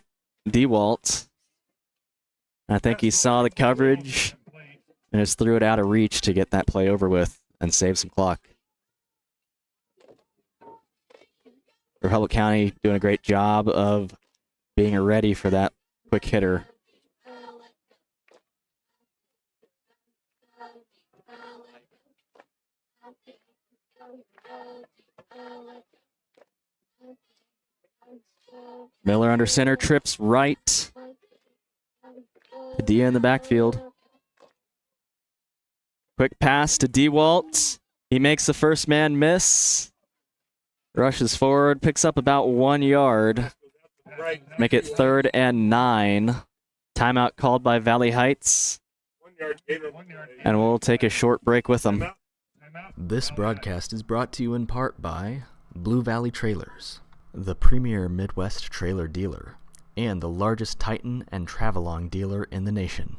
DeWalt. I think he saw the coverage and just threw it out of reach to get that play over with and save some clock. Republic County doing a great job of being ready for that quick hitter. Miller under center, trips right. Padilla in the backfield. Quick pass to DeWalt. He makes the first man miss. Rushes forward, picks up about 1 yard. Make it 3rd and 9. Timeout called by Valley Heights. And we'll take a short break with them. This broadcast is brought to you in part by Blue Valley Trailers, the premier Midwest trailer dealer, and the largest Titan and Travelong dealer in the nation.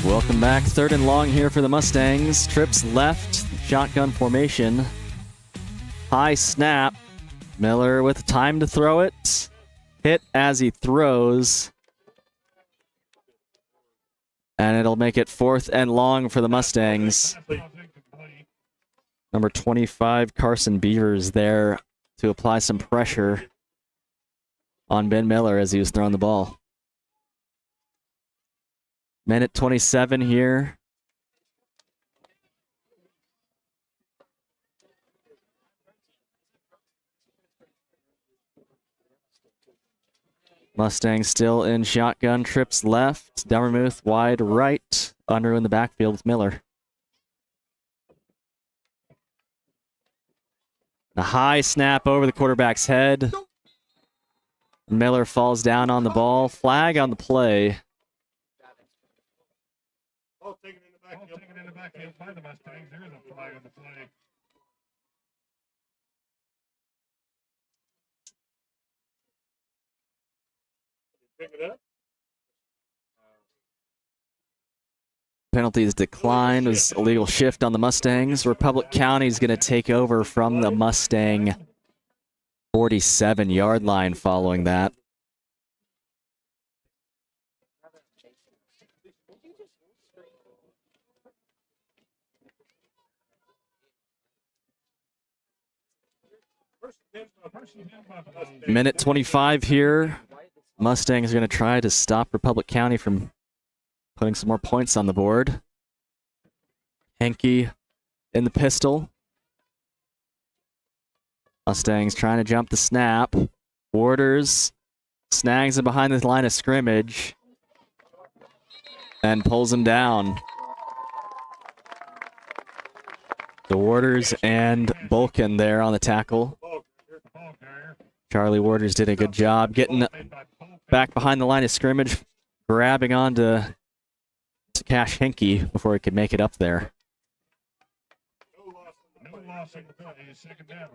Welcome back. 3rd and long here for the Mustangs. Trips left, shotgun formation. High snap. Miller with time to throw it. Hit as he throws. And it'll make it 4th and long for the Mustangs. Number 25, Carson Beavers there to apply some pressure on Ben Miller as he was throwing the ball. Minute 27 here. Mustang still in shotgun, trips left. Delmermuth wide right. Unruh in the backfield with Miller. A high snap over the quarterback's head. Miller falls down on the ball. Flag on the play. Taken in the backfield by the Mustangs. There is a flag on the play. Pick it up. Penalties declined. It was illegal shift on the Mustangs. Republic County is going to take over from the Mustang 47-yard line following that. Minute 25 here. Mustangs are going to try to stop Republic County from putting some more points on the board. Henke in the pistol. Mustangs trying to jump the snap. Waters snags him behind the line of scrimmage and pulls him down. The Waters and Bulkin there on the tackle. Charlie Waters did a good job getting back behind the line of scrimmage, grabbing onto Cash Henke before he could make it up there.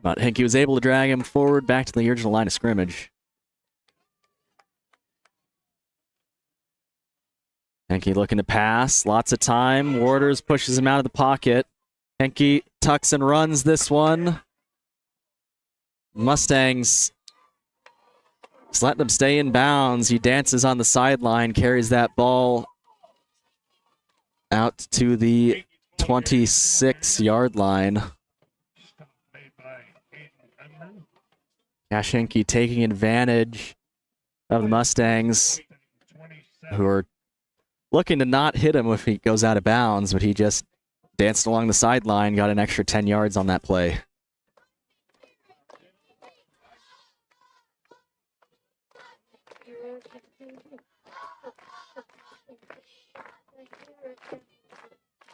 But Henke was able to drag him forward back to the original line of scrimmage. Henke looking to pass, lots of time. Waters pushes him out of the pocket. Henke tucks and runs this one. Mustangs just letting him stay in bounds. He dances on the sideline, carries that ball out to the 26-yard line. Cash Henke taking advantage of the Mustangs, who are looking to not hit him if he goes out of bounds, but he just danced along the sideline, got an extra 10 yards on that play.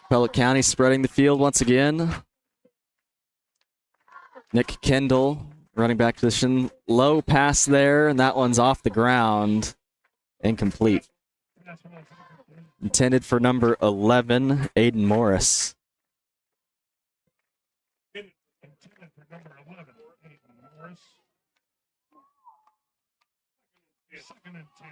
Republic County spreading the field once again. Nick Kendall, running back position. Low pass there, and that one's off the ground. Incomplete. Intended for number 11, Aiden Morris. Second and 10.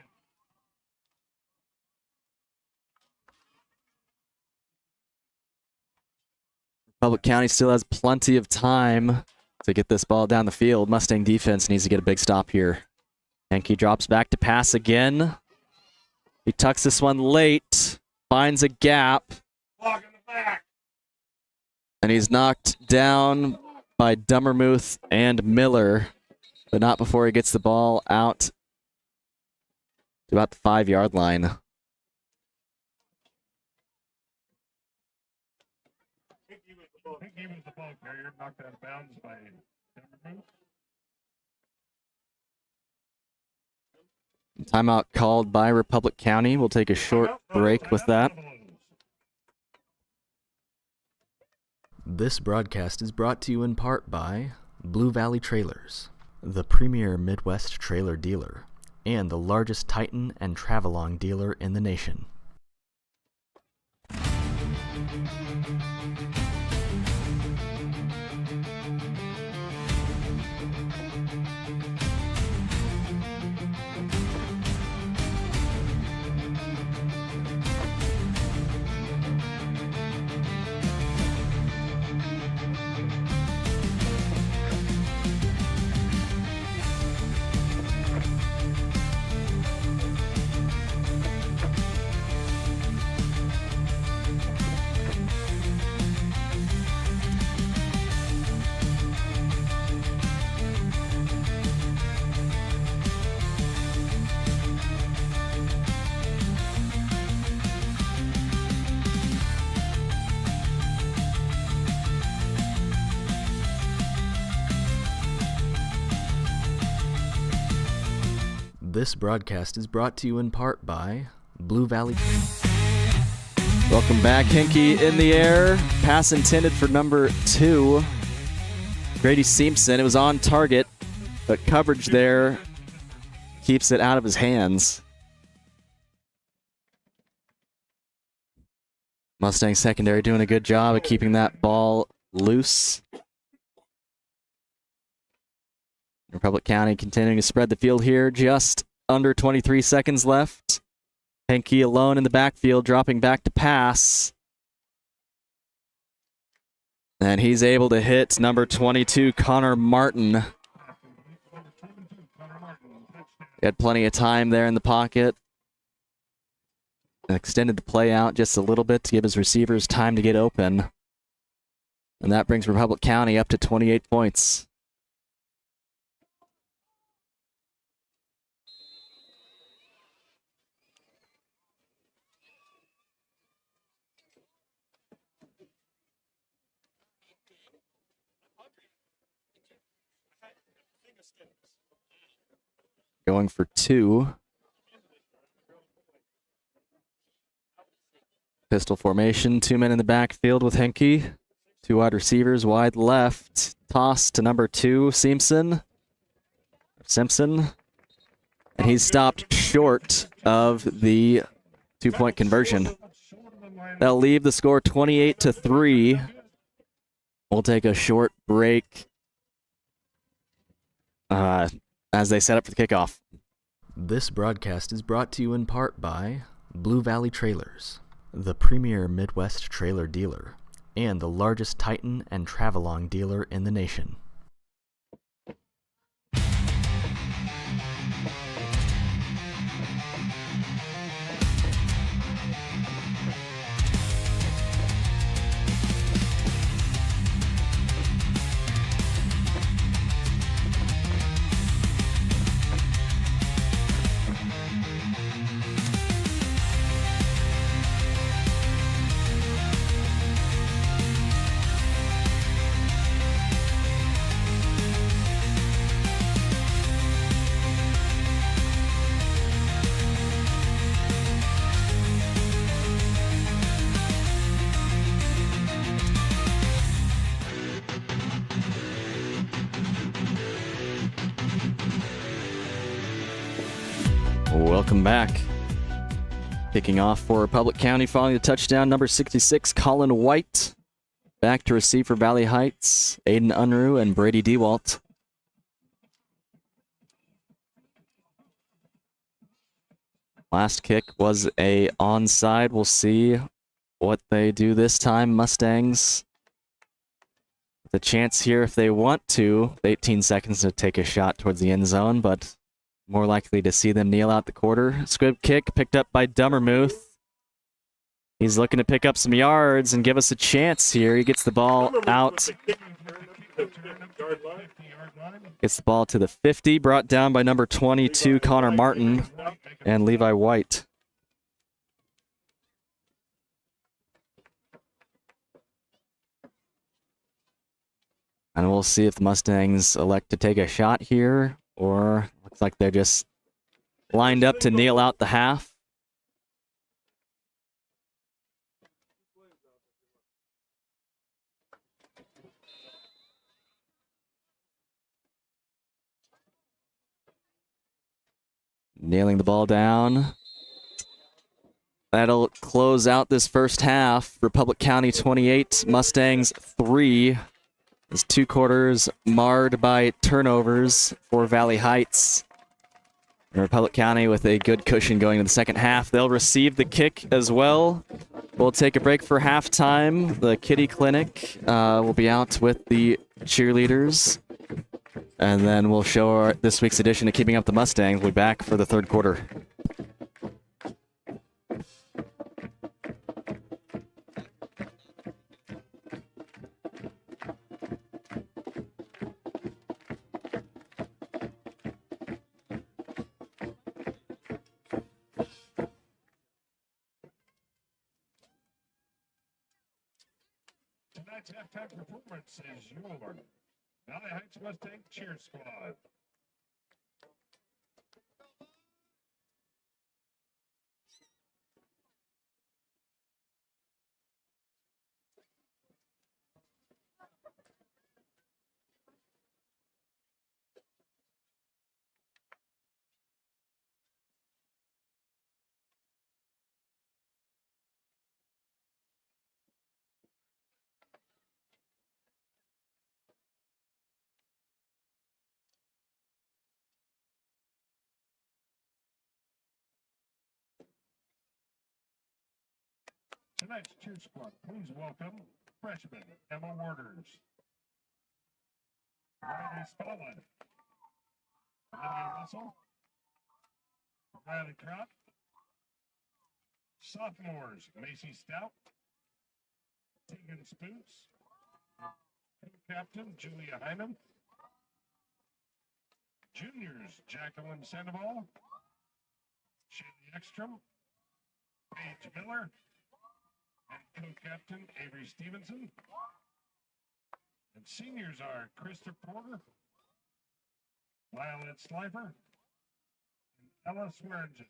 Republic County still has plenty of time to get this ball down the field. Mustang defense needs to get a big stop here. Henke drops back to pass again. He tucks this one late, finds a gap, and he's knocked down by Dummermuth and Miller, but not before he gets the ball out to about the 5-yard line. He was the ball carrier, knocked out of bounds by Dummermuth. Timeout called by Republic County. We'll take a short break with that. This broadcast is brought to you in part by Blue Valley Trailers, the premier Midwest trailer dealer and the largest Titan and Travelong dealer in the nation. This broadcast is brought to you in part by Blue Valley. Welcome back. Henke in the air. Pass intended for number 2, Grady Simpson. It was on target, but coverage there keeps it out of his hands. Mustang secondary doing a good job of keeping that ball loose. Republic County continuing to spread the field here. Just under 23 seconds left. Henke alone in the backfield, dropping back to pass. And he's able to hit number 22, Connor Martin. He had plenty of time there in the pocket. And extended the play out just a little bit to give his receivers time to get open. And that brings Republic County up to 28 points. Going for 2. Pistol formation, 2 men in the backfield with Henke. 2 wide receivers, wide left. Toss to number 2, Simpson. And he's stopped short of the 2-point conversion. That'll leave the score 28-3. We'll take a short break as they set up for the kickoff. This broadcast is brought to you in part by Blue Valley Trailers, the premier Midwest trailer dealer and the largest Titan and Travelong dealer in the nation. Welcome back. Kicking off for Republic County following the touchdown, number 66, Colin White. Back to receive for Valley Heights, Aiden Unruh and Brady Dewalt. Last kick was a onside. We'll see what they do this time. Mustangs, the chance here if they want to, 18 seconds to take a shot towards the end zone, but more likely to see them kneel out the quarter. Squib kick picked up by Dummermuth. He's looking to pick up some yards and give us a chance here. He gets the ball out. Gets the ball to the 50, brought down by number 22, Connor Martin, and Levi White. And we'll see if the Mustangs elect to take a shot here, or looks like they're just lined up to kneel out the half. Nailing the ball down. That'll close out this first half. Republic County 28, Mustangs 3. It's 2 quarters marred by turnovers for Valley Heights. And Republic County with a good cushion going into the second half. They'll receive the kick as well. We'll take a break for halftime. The Kitty Clinic will be out with the cheerleaders. And then we'll show this week's edition of Keeping Up the Mustangs. We'll be back for the third quarter. Tonight's halftime performance is your Valley Heights Mustang Cheer Squad. Tonight's cheer squad, please welcome freshman Emma Waters, Riley Spallin, Lydia Russell, Riley Crop, sophomores Macy Stout, Tegan Spoots, captain Julia Hyman, juniors Jacqueline Sandoval, Shaylee Ekstrom, Paige Miller, and co-captain Avery Stevenson. And seniors are Krista Porter, Violet Slifer, and Ella Swearingen.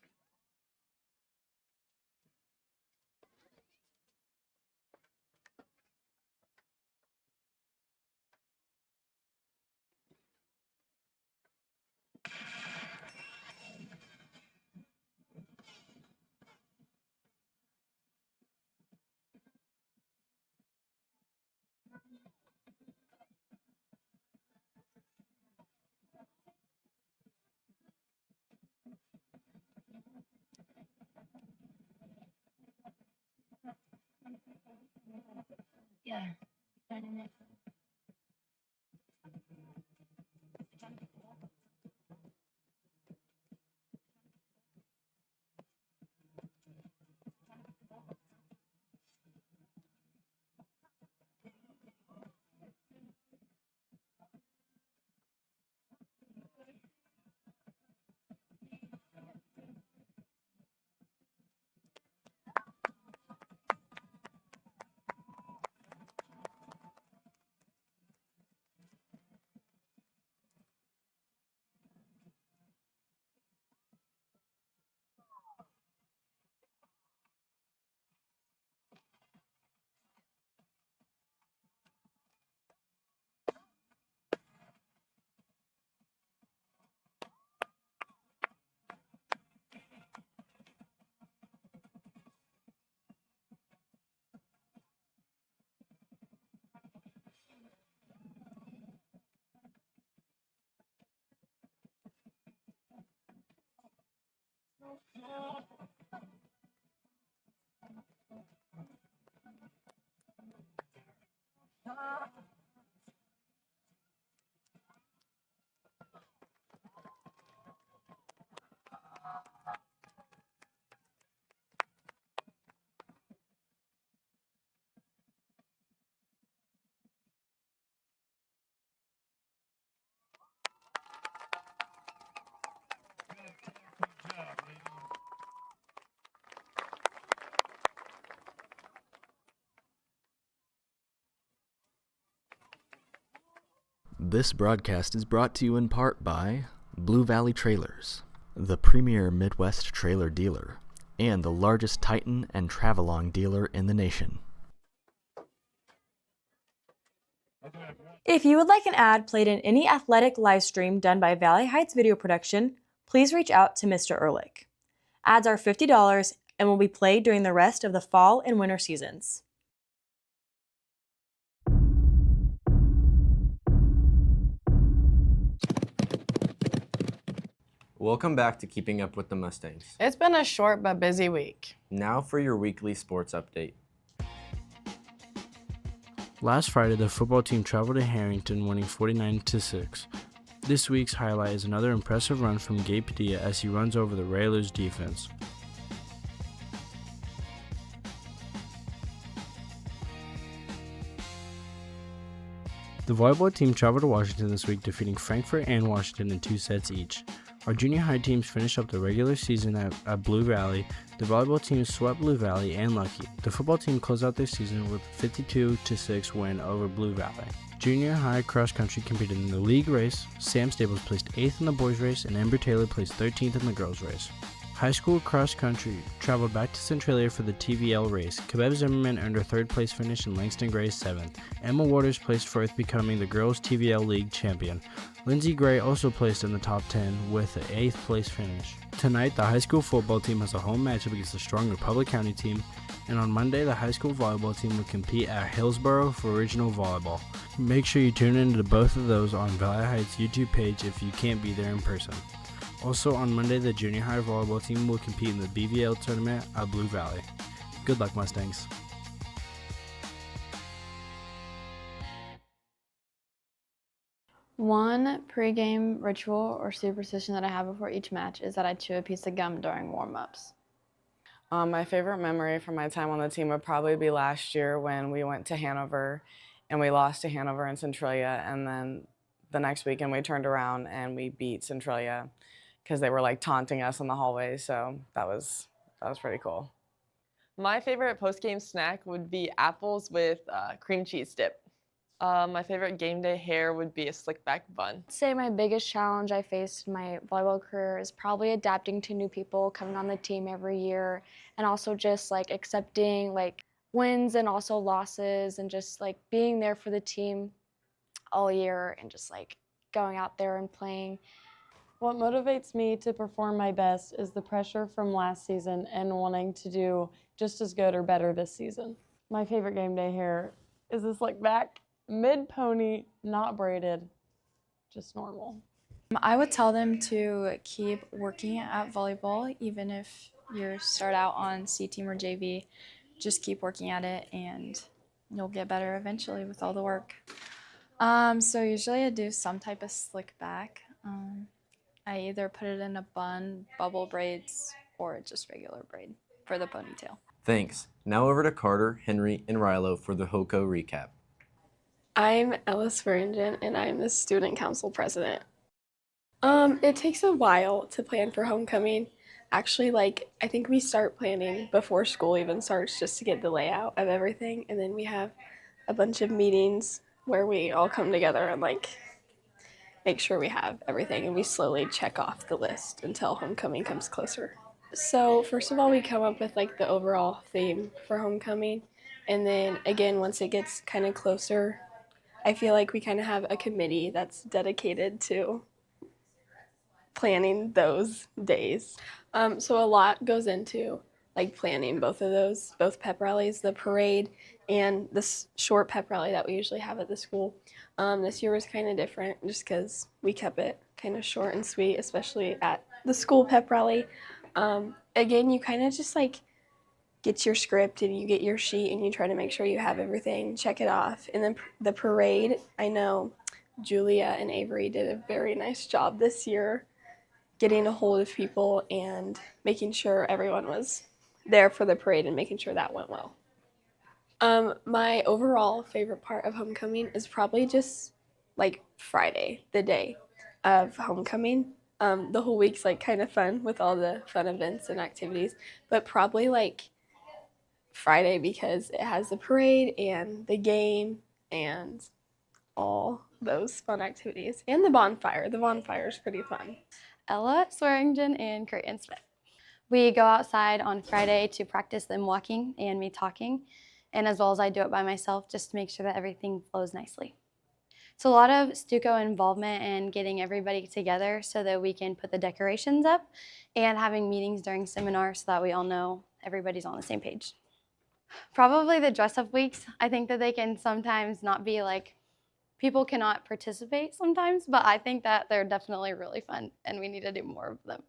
Yeah. Good job, lady. This broadcast is brought to you in part by Blue Valley Trailers, the premier Midwest trailer dealer and the largest Titan and Travelong dealer in the nation. If you would like an ad played in any athletic live stream done by Valley Heights Video Production, please reach out to Mr. Ehrlich. Ads are $50 and will be played during the rest of the fall and winter seasons. Welcome back to Keeping Up with the Mustangs. It's been a short but busy week. Now for your weekly sports update. Last Friday, the football team traveled to Harrington, winning 49-6. This week's highlight is another impressive run from Gabe Padilla as he runs over the Railers defense. The volleyball team traveled to Washington this week, defeating Frankfort and Washington in 2 sets each. Our junior high teams finished up the regular season at Blue Valley. The volleyball team swept Blue Valley and Lucky. The football team closed out their season with a 52-6 win over Blue Valley. Junior high cross country competed in the league race. Sam Staples placed 8th in the boys race and Ember Taylor placed 13th in the girls race. High school cross country traveled back to Centralia for the TVL race. Kabeb Zimmerman earned her 3rd place finish and Langston Gray 7th. Emma Waters placed 4th, becoming the girls TVL league champion. Lindsay Gray also placed in the top 10 with an 8th place finish. Tonight, the high school football team has a home matchup against the strong Republic County team, and on Monday, the high school volleyball team will compete at Hillsboro for regional volleyball. Make sure you tune in to both of those on Valley Heights' YouTube page if you can't be there in person. Also on Monday, the junior high volleyball team will compete in the BVL tournament at Blue Valley. Good luck, Mustangs. One pregame ritual or superstition that I have before each match is that I chew a piece of gum during warm-ups. My favorite memory from my time on the team would probably be last year when we went to Hanover and we lost to Hanover and Centralia, and then the next weekend we turned around and we beat Centralia because they were like taunting us in the hallway, so that was pretty cool. My favorite post-game snack would be apples with cream cheese dip. My favorite game day hair would be a slick back bun. I'd say my biggest challenge I faced in my volleyball career is probably adapting to new people coming on the team every year, and also just like accepting like wins and also losses, and just like being there for the team all year and just like going out there and playing. What motivates me to perform my best is the pressure from last season and wanting to do just as good or better this season. My favorite game day hair is this slick back, mid pony, not braided, just normal. I would tell them to keep working at volleyball, even if you start out on C team or JV. Just keep working at it and you'll get better eventually with all the work. So usually I do some type of slick back. I either put it in a bun, bubble braids, or just regular braid for the ponytail. Thanks. Now over to Carter, Henry, and Rilo for the HOCO recap. I'm Ella Swearingen, and I'm the student council president. It takes a while to plan for homecoming. Actually, I think we start planning before school even starts just to get the layout of everything, and then we have a bunch of meetings where we all come together and make sure we have everything, and we slowly check off the list until homecoming comes closer. So first of all, we come up with the overall theme for homecoming, and then again, once it gets kind of closer, I feel like we kind of have a committee that's dedicated to planning those days. So a lot goes into planning both of those, both pep rallies, the parade, and this short pep rally that we usually have at the school. This year was kind of different just because we kept it kind of short and sweet, especially at the school pep rally. Again, you kind of just get your script and you get your sheet and you try to make sure you have everything, check it off. And then the parade, I know Julia and Avery did a very nice job this year getting a hold of people and making sure everyone was there for the parade and making sure that went well. My overall favorite part of homecoming is probably just Friday, the day of homecoming. The whole week's kind of fun with all the fun events and activities, but probably Friday because it has the parade and the game and all those fun activities, and the bonfire. The bonfire is pretty fun. Ella Swearingen and Creighton Smith. We go outside on Friday to practice them walking and me talking, and as well as I do it by myself just to make sure that everything flows nicely. It's a lot of Stuco involvement and getting everybody together so that we can put the decorations up and having meetings during seminars so that we all know everybody's on the same page. Probably the dress-up weeks. I think that they can sometimes not be people cannot participate sometimes, but I think that they're definitely really fun and we need to do more of them.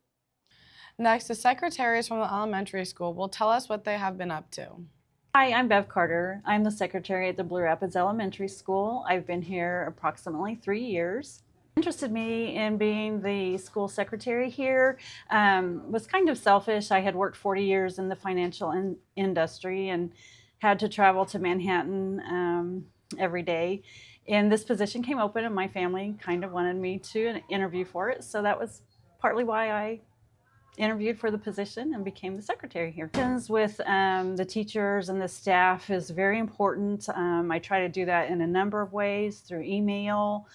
Next, the secretaries from the elementary school will tell us what they have been up to. Hi, I'm Bev Carter. I'm the secretary at the Blue Rapids Elementary School. I've been here approximately 3 years. Interested me in being the school secretary here was kind of selfish. I had worked 40 years in the financial industry and had to travel to Manhattan every day. And this position came open and my family kind of wanted me to interview for it. So that was partly why I interviewed for the position and became the secretary here. With the teachers and the staff is very important. I try to do that in a number of ways, through email,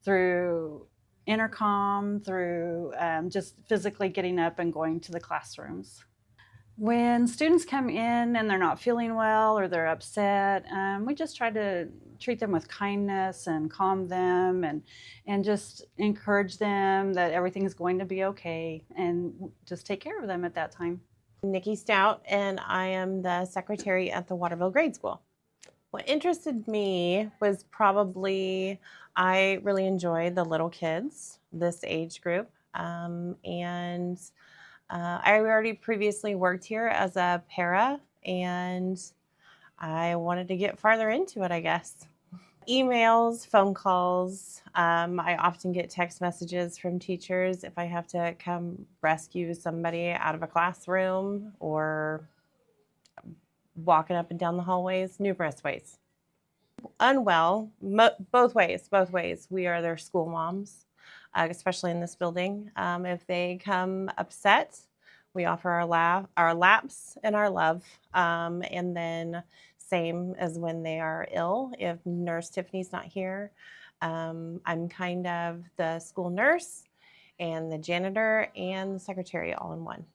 through intercom, through just physically getting up and going to the classrooms. When students come in and they're not feeling well or they're upset, we just try to treat them with kindness and calm them and just encourage them that everything is going to be okay and just take care of them at that time. Nikki Stout, and I am the secretary at the Waterville Grade School. What interested me was probably I really enjoy the little kids, this age group, and I already previously worked here as a para, and I wanted to get farther into it, I guess. Emails, phone calls. I often get text messages from teachers if I have to come rescue somebody out of a classroom or walking up and down the hallways, numerous ways. Unwell, both ways. We are their school moms, especially in this building. If they come upset, we offer our laps and our love. And then same as when they are ill. If Nurse Tiffany's not here, I'm kind of the school nurse and the janitor and the secretary all in one.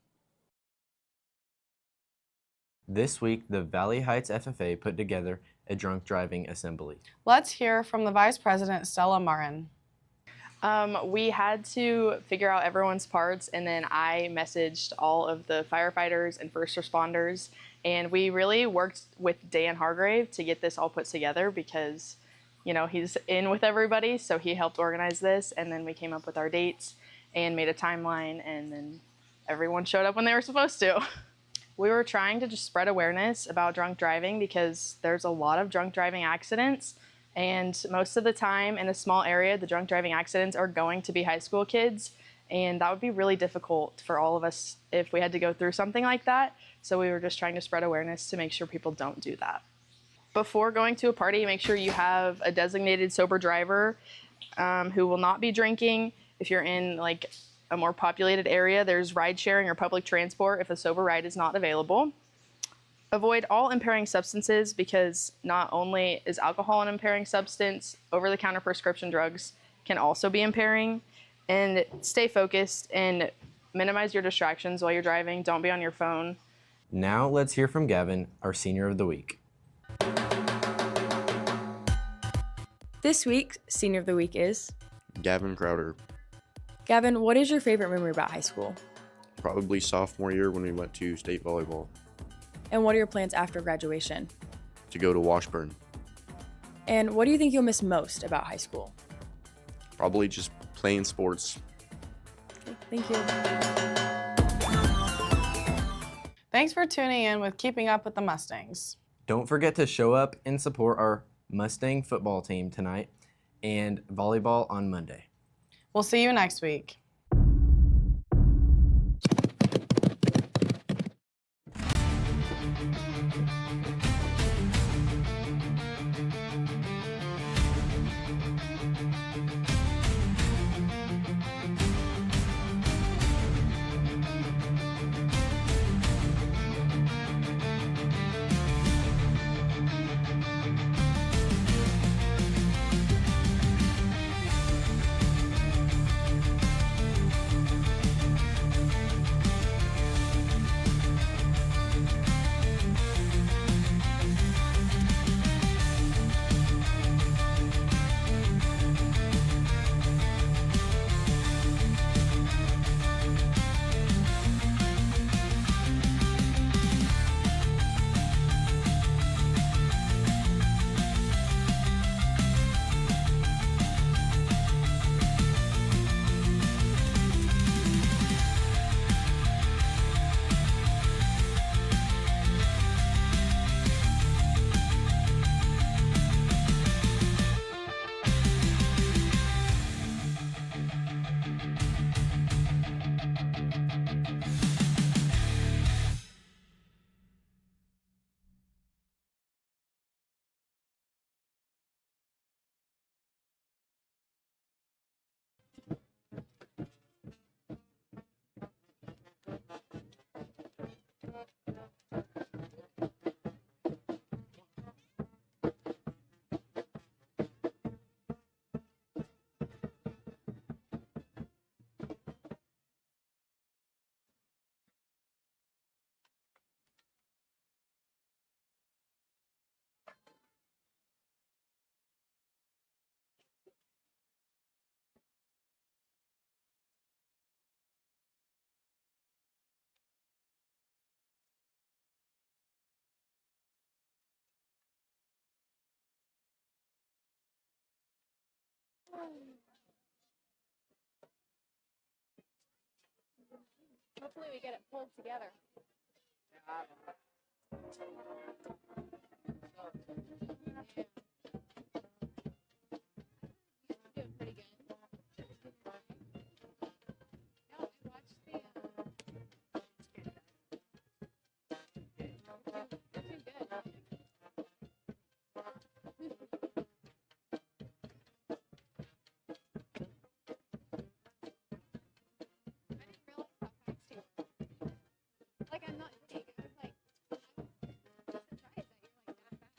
This week, the Valley Heights FFA put together a drunk driving assembly. Let's hear from the Vice President, Stella Marin. We had to figure out everyone's parts, and then I messaged all of the firefighters and first responders, and we really worked with Dan Hargrave to get this all put together because, you know, he's in with everybody, so he helped organize this, and then we came up with our dates and made a timeline, and then everyone showed up when they were supposed to. We were trying to just spread awareness about drunk driving because there's a lot of drunk driving accidents. And most of the time in a small area, the drunk driving accidents are going to be high school kids. And that would be really difficult for all of us if we had to go through something like that. So we were just trying to spread awareness to make sure people don't do that. Before going to a party, make sure you have a designated sober driver who will not be drinking. If you're in like a more populated area, there's ride sharing or public transport if a sober ride is not available. Avoid all impairing substances because not only is alcohol an impairing substance, over-the-counter prescription drugs can also be impairing. And stay focused and minimize your distractions while you're driving. Don't be on your phone. Now let's hear from Gavin, our Senior of the Week. This week, Senior of the Week is Gavin Crowder. Gavin, what is your favorite memory about high school? Probably sophomore year when we went to state volleyball. And what are your plans after graduation? To go to Washburn. And what do you think you'll miss most about high school? Probably just playing sports. Okay, thank you. Thanks for tuning in with Keeping Up with the Mustangs. Don't forget to show up and support our Mustang football team tonight and volleyball on Monday. We'll see you next week. Hopefully we get it pulled together. Like I'm not big. I was like, I'm surprised that you're like that fast.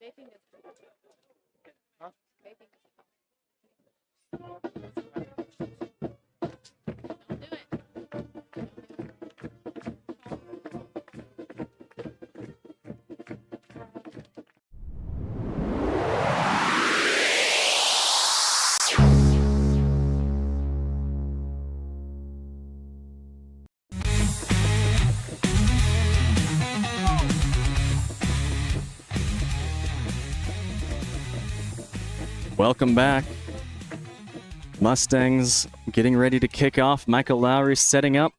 Vaping is Huh? vaping is Welcome back. Mustangs getting ready to kick off. Michael Lowry setting up.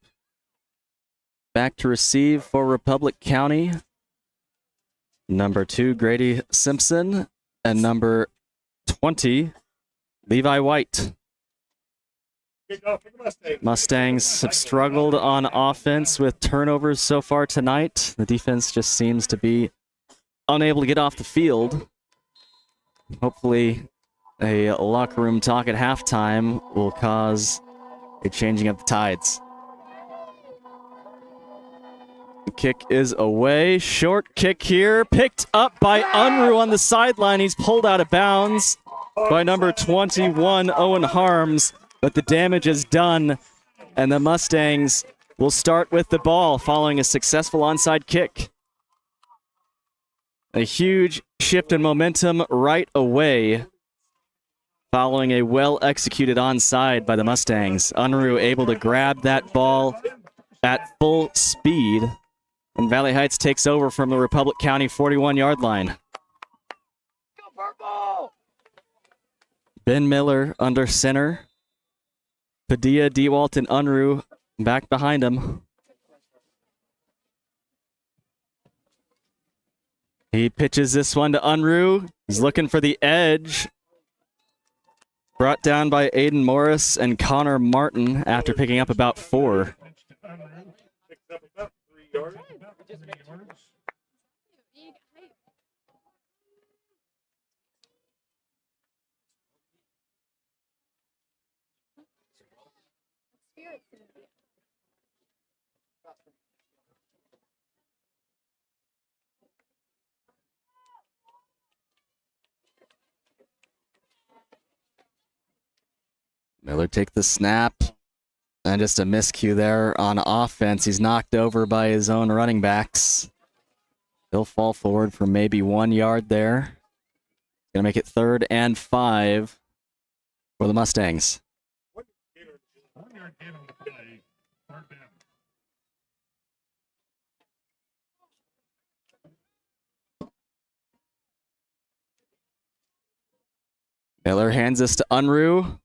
Back to receive for Republic County. Number 2, Grady Simpson. And number 20, Levi White. Mustangs have struggled on offense with turnovers so far tonight. The defense just seems to be unable to get off the field. Hopefully, a locker room talk at halftime will cause a changing of the tides. The kick is away. Short kick here. Picked up by Unruh on the sideline. He's pulled out of bounds by number 21, Owen Harms. But the damage is done, and the Mustangs will start with the ball following a successful onside kick. A huge shift in momentum right away following a well-executed onside by the Mustangs. Unruh able to grab that ball at full speed, and Valley Heights takes over from the Republic County 41-yard line. Ben Miller under center. Padilla, DeWalt, and Unruh back behind him. He pitches this one to Unruh. He's looking for the edge. Brought down by Aiden Morris and Connor Martin after picking up about 4. Miller take the snap. And just a miscue there on offense. He's knocked over by his own running backs. He'll fall forward for maybe 1 yard there. Gonna make it 3rd and 5 for the Mustangs. Miller hands this to Unruh.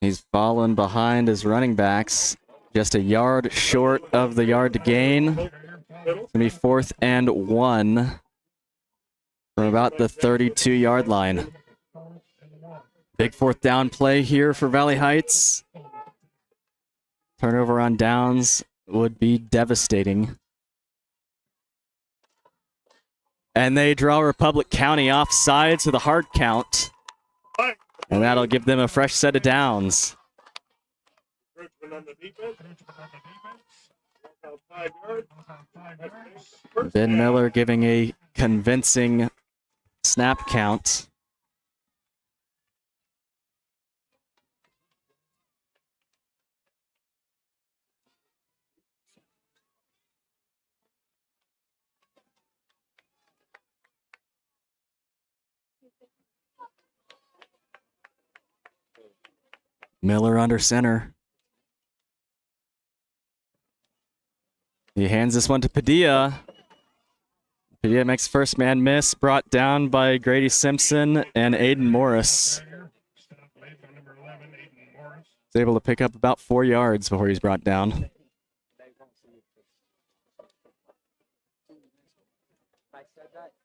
He's fallen behind his running backs. Just a yard short of the yard to gain. It's gonna be 4th and 1 from about the 32-yard line. Big 4th down play here for Valley Heights. Turnover on downs would be devastating. And they draw Republic County offside, so the hard count. And that'll give them a fresh set of downs. Ben Miller giving a convincing snap count. Miller under center. He hands this one to Padilla. Padilla makes first man miss, brought down by Grady Simpson and Aiden Morris. He's able to pick up about 4 yards before he's brought down.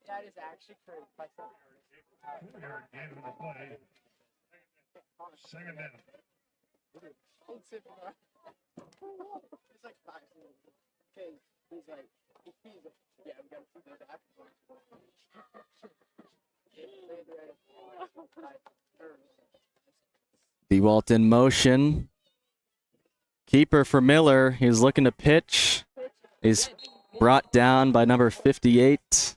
That is actually crazy. Second down. It's like 5. Okay, he's like, yeah, we gotta see the back. Dewalt in motion. Keeper for Miller. He's looking to pitch. He's brought down by number 58.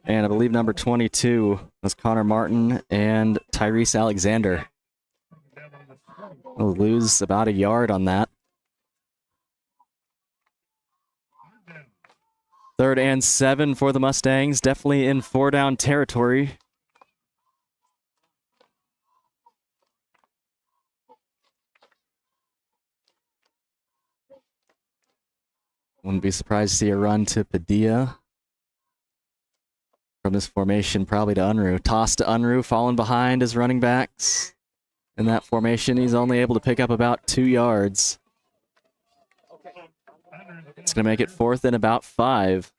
And I believe number 22 was Connor Martin and Tyrese Alexander. We'll lose about a yard on that. 3rd and 7 for the Mustangs. Definitely in 4-down territory. Wouldn't be surprised to see a run to Padilla. From this formation, probably to Unruh. Toss to Unruh, falling behind his running backs. In that formation, he's only able to pick up about 2 yards. It's going to make it 4th and about 5.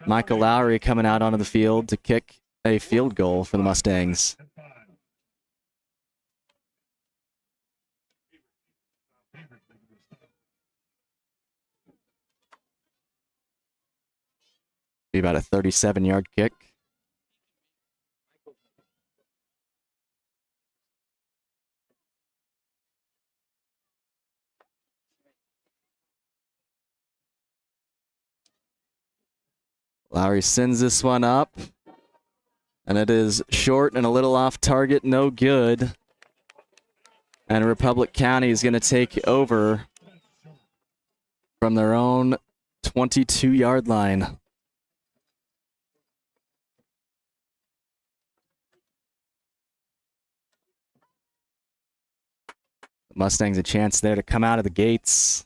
Michael Lowry coming out onto the field to kick a field goal for the Mustangs. Be about a 37-yard kick. Lowry sends this one up, and it is short and a little off target, no good. And Republic County is going to take over from their own 22-yard line. Mustangs a chance there to come out of the gates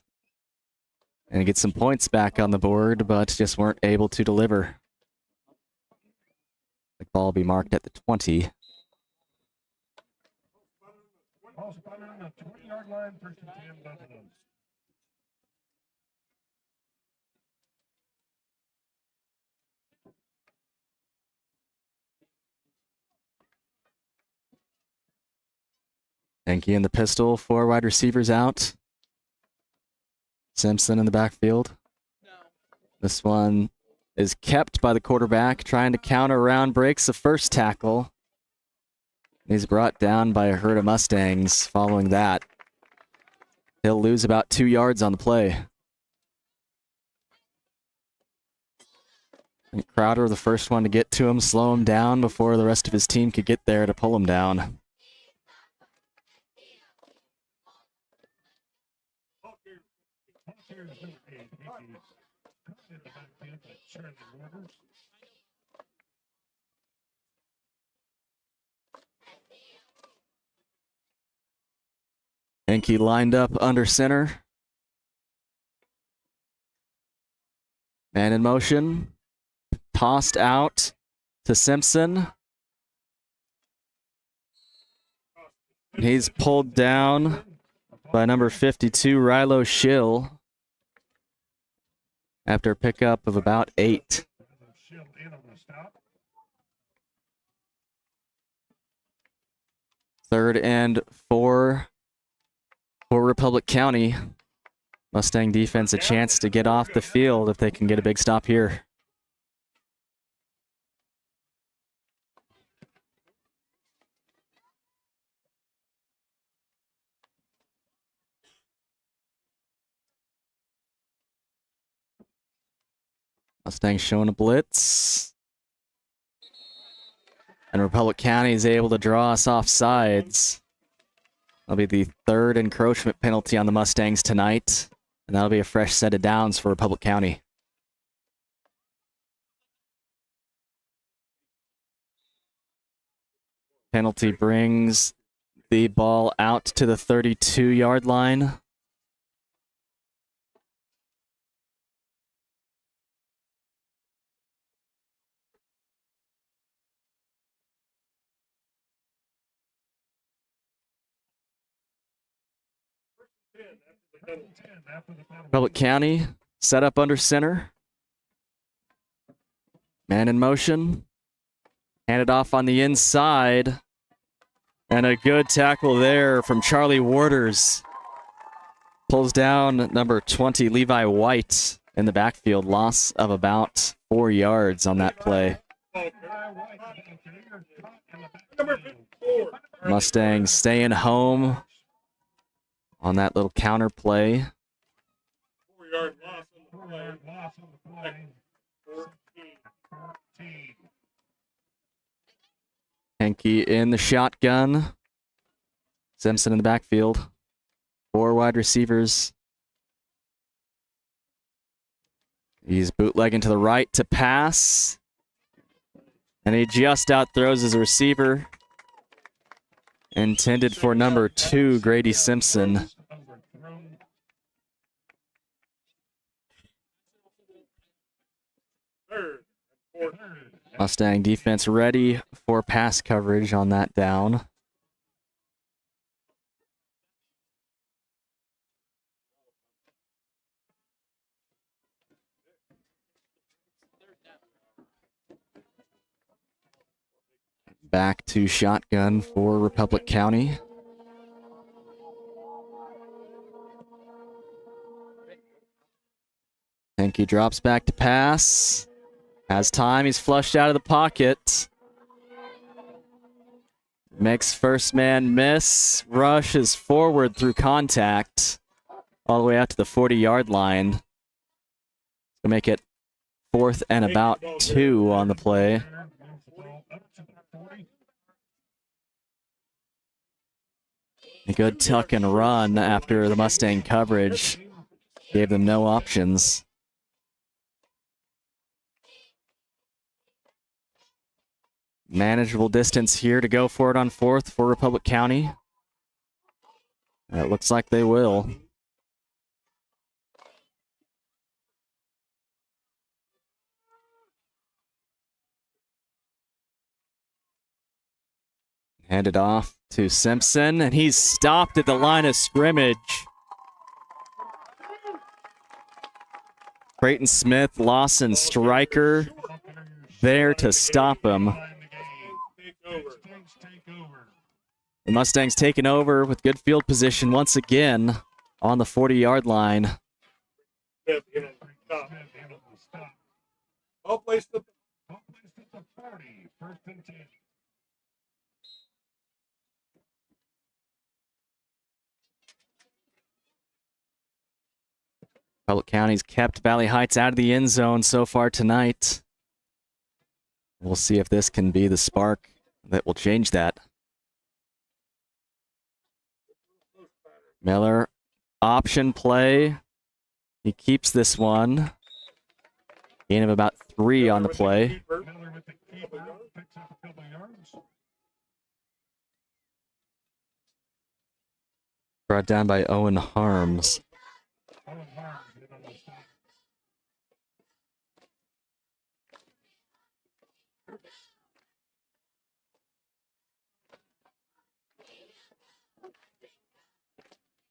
and get some points back on the board, but just weren't able to deliver. The ball will be marked at the 20. Ball spotted on the 20-yard line, 1st and 10 Buffaloes. Henke in the pistol, 4 wide receivers out. Simpson in the backfield. This one is kept by the quarterback, trying to counter around, breaks the first tackle. He's brought down by a herd of Mustangs following that. He'll lose about 2 yards on the play. And Crowder, the first one to get to him, slow him down before the rest of his team could get there to pull him down. Henke lined up under center. Man in motion. Tossed out to Simpson. He's pulled down by number 52, Rilo Schill, after a pickup of about 8. Third and 4 for Republic County. Mustang defense a chance to get off the field if they can get a big stop here. Mustangs showing a blitz. And Republic County is able to draw us off sides. That'll be the 3rd encroachment penalty on the Mustangs tonight. And that'll be a fresh set of downs for Republic County. Penalty brings the ball out to the 32-yard line. Republic County set up under center. Man in motion. Handed off on the inside. And a good tackle there from Charlie Waters. Pulls down number 20, Levi White, in the backfield. Loss of about 4 yards on that play. Mustangs staying home on that little counter play. 4-yard loss on the play. 14. Henke in the shotgun. Simpson in the backfield. 4 wide receivers. He's bootlegging to the right to pass. And he just outthrows his receiver. Intended for number 2, Grady Simpson. Mustang defense ready for pass coverage on that down. Back to shotgun for Republic County. Henke drops back to pass. Has time, he's flushed out of the pocket. Makes first man miss. Rushes forward through contact. All the way out to the 40-yard line. To make it 4th and about 2 on the play. A good tuck and run after the Mustang coverage gave them no options. Manageable distance here to go for it on 4th for Republic County. It looks like they will. Handed off to Simpson, and he's stopped at the line of scrimmage. Creighton Smith, Lawson, Stryker there to stop him. The Mustangs taking over with good field position once again on the 40-yard line. All placed at the 40. 1st and 10. Public County's kept Valley Heights out of the end zone so far tonight. We'll see if this can be the spark that will change that. Miller, option play. He keeps this one. Gain of about 3 on the play. Brought down by Owen Harms.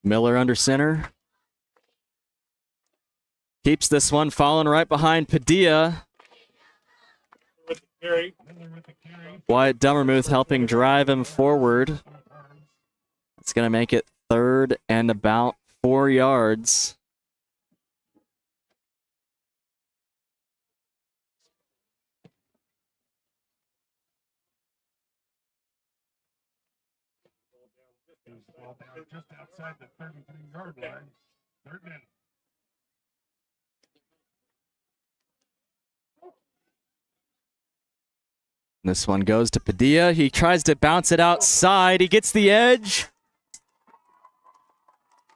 Miller under center. Keeps this one, falling right behind Padilla. Wyatt Dummermuth helping drive him forward. It's going to make it 3rd and about 4 yards. Just outside the 33-yard line. 3rd and. This one goes to Padilla. He tries to bounce it outside. He gets the edge.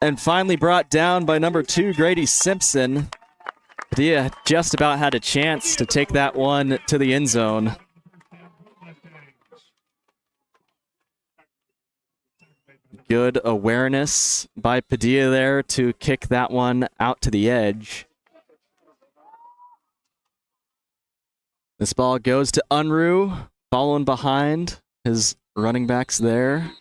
And finally brought down by number 2, Grady Simpson. Padilla just about had a chance to take that one to the end zone. Good awareness by Padilla there to kick that one out to the edge. This ball goes to Unruh, following behind his running backs there.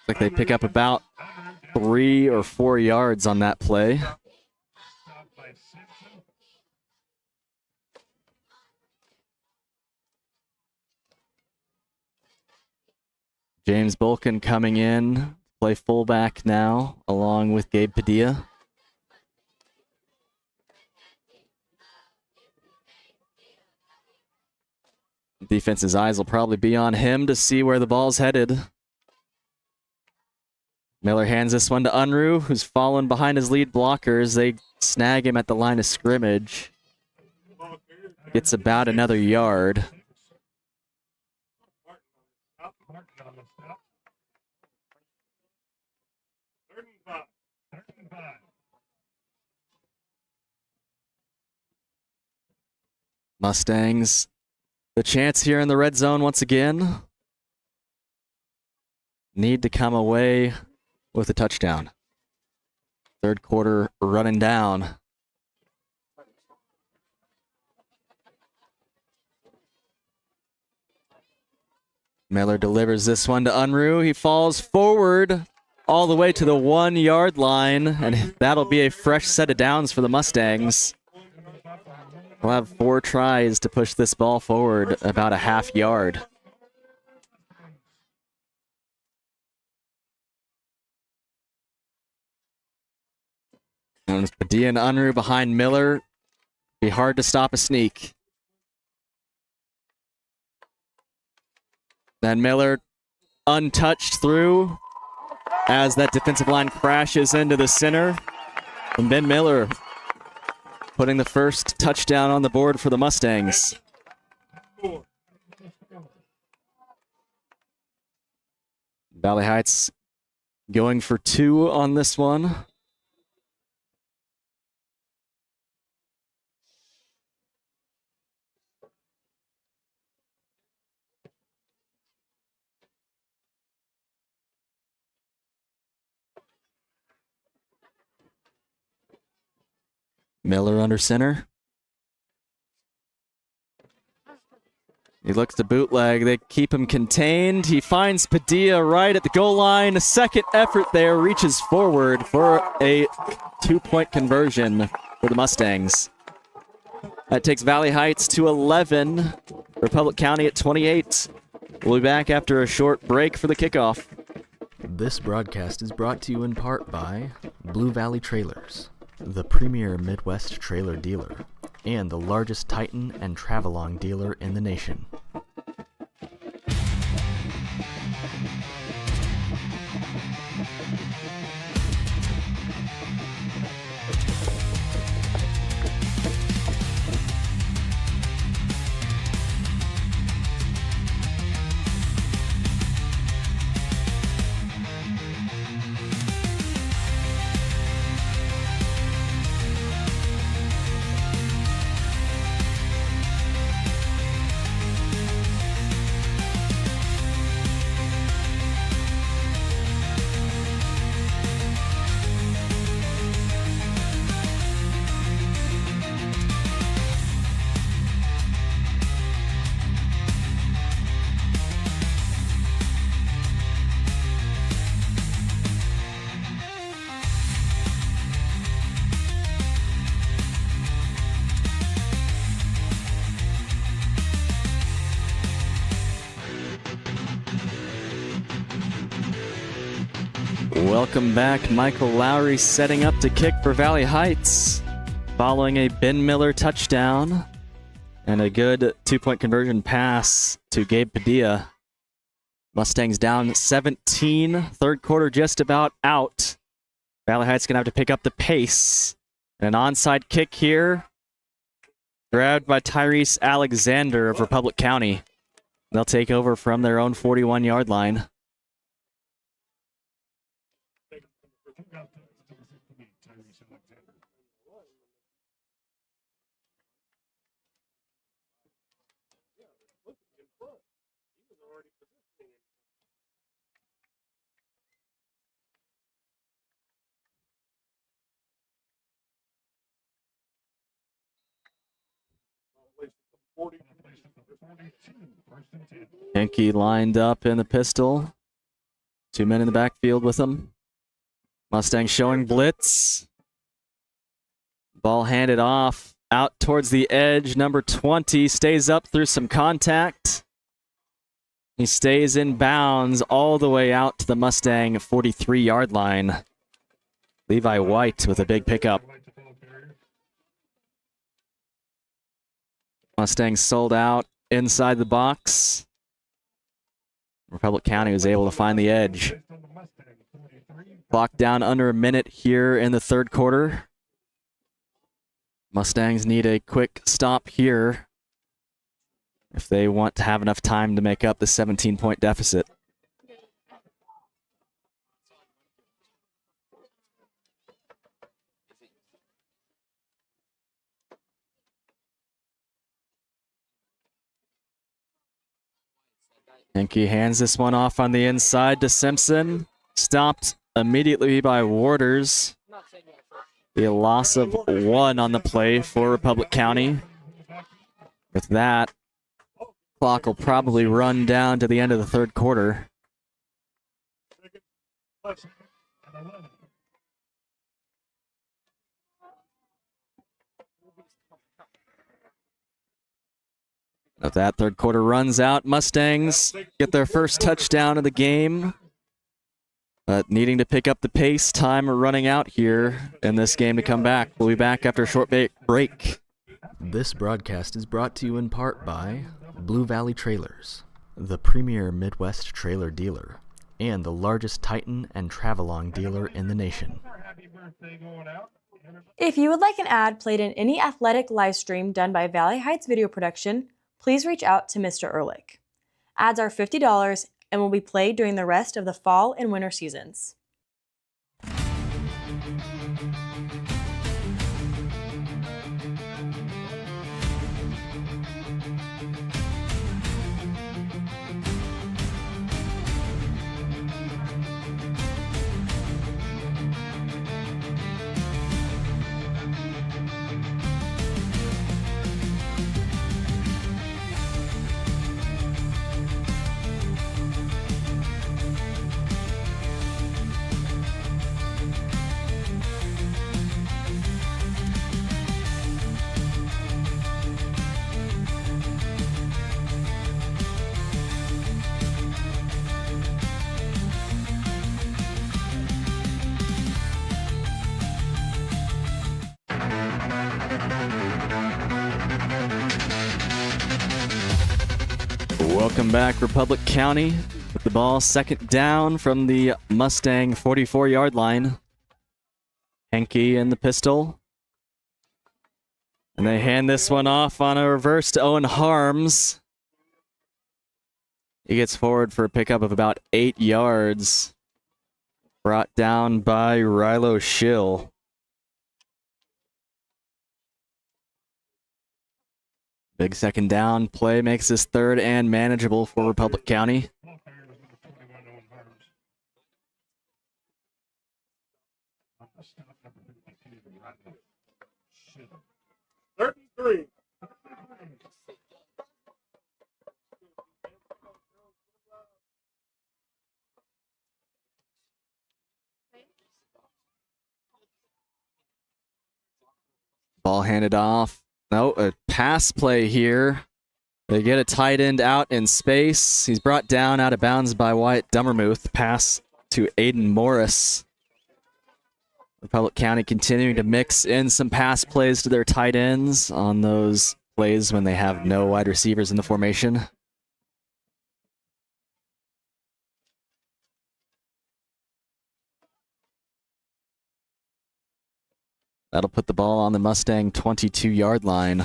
Looks like they pick up about 3 or 4 yards on that play. James Bulkin coming in, play fullback now, along with Gabe Padilla. Defense's eyes will probably be on him to see where the ball's headed. Miller hands this one to Unruh, who's fallen behind his lead blockers. They snag him at the line of scrimmage. Gets about another yard. Mustangs, the chance here in the red zone once again. Need to come away with a touchdown. Third quarter running down. Miller delivers this one to Unruh. He falls forward all the way to the 1 yard line, and that'll be a fresh set of downs for the Mustangs. We'll have 4 tries to push this ball forward about a half yard. And Padilla and Unruh behind Miller. Be hard to stop a sneak. Then Miller untouched through as that defensive line crashes into the center. And Ben Miller putting the first touchdown on the board for the Mustangs. Valley Heights going for 2 on this one. Miller under center. He looks to bootleg. They keep him contained. He finds Padilla right at the goal line. A second effort there, reaches forward for a 2-point conversion for the Mustangs. That takes Valley Heights to 11. Republic County at 28. We'll be back after a short break for the kickoff. This broadcast is brought to you in part by Blue Valley Trailers, the premier Midwest trailer dealer, and the largest Titan and Travelong dealer in the nation. Welcome back. Michael Lowry setting up to kick for Valley Heights, following a Ben Miller touchdown and a good 2-point conversion pass to Gabe Padilla. Mustangs down 17. Third quarter just about out. Valley Heights going to have to pick up the pace. An onside kick here, grabbed by Tyrese Alexander of Republic County. They'll take over from their own 41-yard line. Henke lined up in the pistol. 2 men in the backfield with him. Mustang showing blitz. Ball handed off out towards the edge. Number 20 stays up through some contact. He stays in bounds all the way out to the Mustang 43-yard line. Levi White with a big pickup. Mustangs sold out inside the box. Republic County was able to find the edge. Clock down under a minute here in the third quarter. Mustangs need a quick stop here if they want to have enough time to make up the 17-point deficit. Henke hands this one off on the inside to Simpson. Stopped immediately by Waters. The loss of 1 on the play for Republic County. With that, clock will probably run down to the end of the third quarter. If that third quarter runs out, Mustangs get their first touchdown of the game. But needing to pick up the pace, time running out here in this game to come back. We'll be back after a short break. This broadcast is brought to you in part by Blue Valley Trailers, the premier Midwest trailer dealer, and the largest Titan and Travelong dealer in the nation. If you would like an ad played in any athletic live stream done by Valley Heights Video Production, please reach out to Mr. Ehrlich. Ads are $50 and will be played during the rest of the fall and winter seasons. Welcome back, Republic County, with the ball second down from the Mustang 44-yard line. Henke in the pistol. And they hand this one off on a reverse to Owen Harms. He gets forward for a pickup of about 8 yards. Brought down by Rilo Schill. Big second down play makes this third and manageable for Republic County. Ball handed off. No, a pass play here. They get a tight end out in space. He's brought down out of bounds by Wyatt Dummermuth. Pass to Aiden Morris. Republic County continuing to mix in some pass plays to their tight ends on those plays when they have no wide receivers in the formation. That'll put the ball on the Mustang 22-yard line.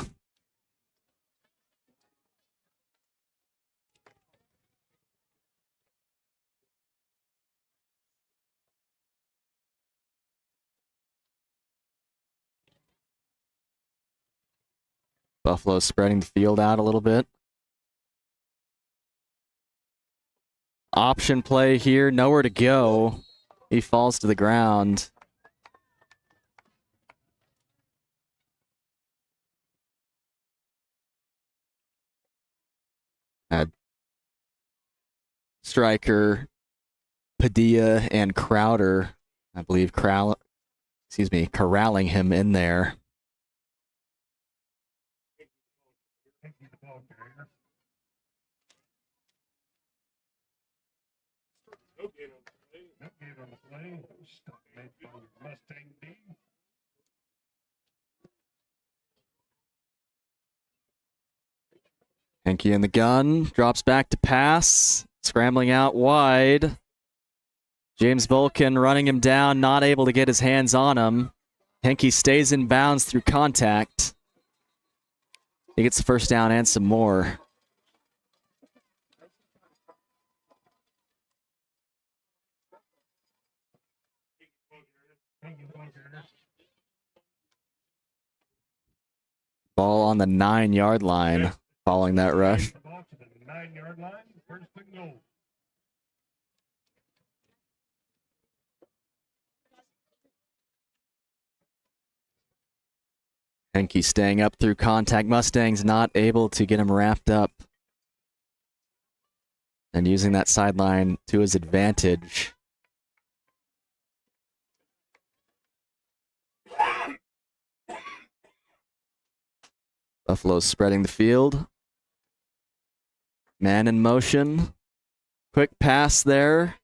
Buffalo spreading the field out a little bit. Option play here, nowhere to go. He falls to the ground. Had Stryker, Padilla, and Crowder, I believe, corralling him in there. Henke in the gun, drops back to pass, scrambling out wide. James Vulcan running him down, not able to get his hands on him. Henke stays in bounds through contact. He gets the first down and some more. Ball on the 9-yard line following that rush. Ball to the 9-yard line. First and goal. Henke staying up through contact. Mustangs not able to get him wrapped up. And using that sideline to his advantage. Buffalo's spreading the field. Man in motion. Quick pass there.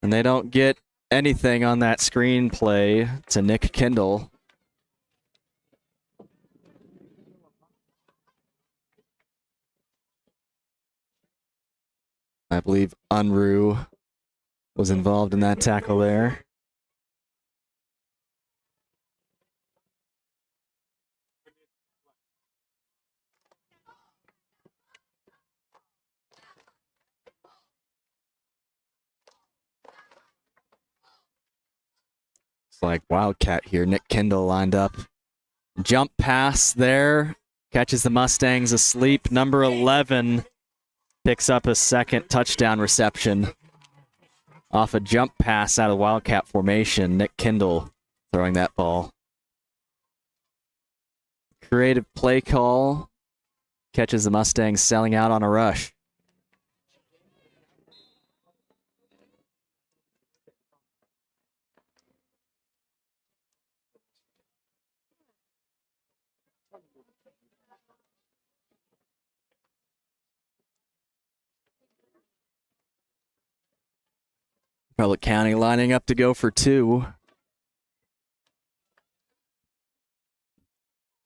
And they don't get anything on that screen play to Nick Kendall. I believe Unruh was involved in that tackle there. It's like Wildcat here. Nick Kendall lined up. Jump pass there. Catches the Mustangs asleep. Number 11 picks up a second touchdown reception off a jump pass out of Wildcat formation. Nick Kendall throwing that ball. Creative play call. Catches the Mustangs selling out on a rush. Republic County lining up to go for two.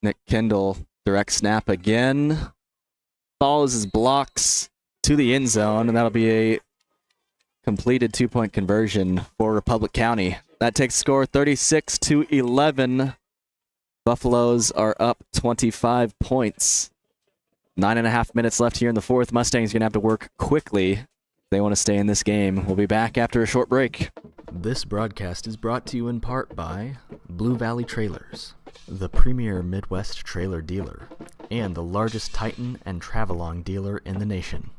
Nick Kendall, direct snap again. Follows his blocks to the end zone, and that'll be a completed two-point conversion for Republic County. That takes the score 36-11. Buffaloes are up 25 points. 9.5 minutes left here in the fourth. Mustangs are going to have to work quickly. They want to stay in this game. We'll be back after a short break. This broadcast is brought to you in part by Blue Valley Trailers, the premier Midwest trailer dealer, and the largest Titan and Travelong dealer in the nation.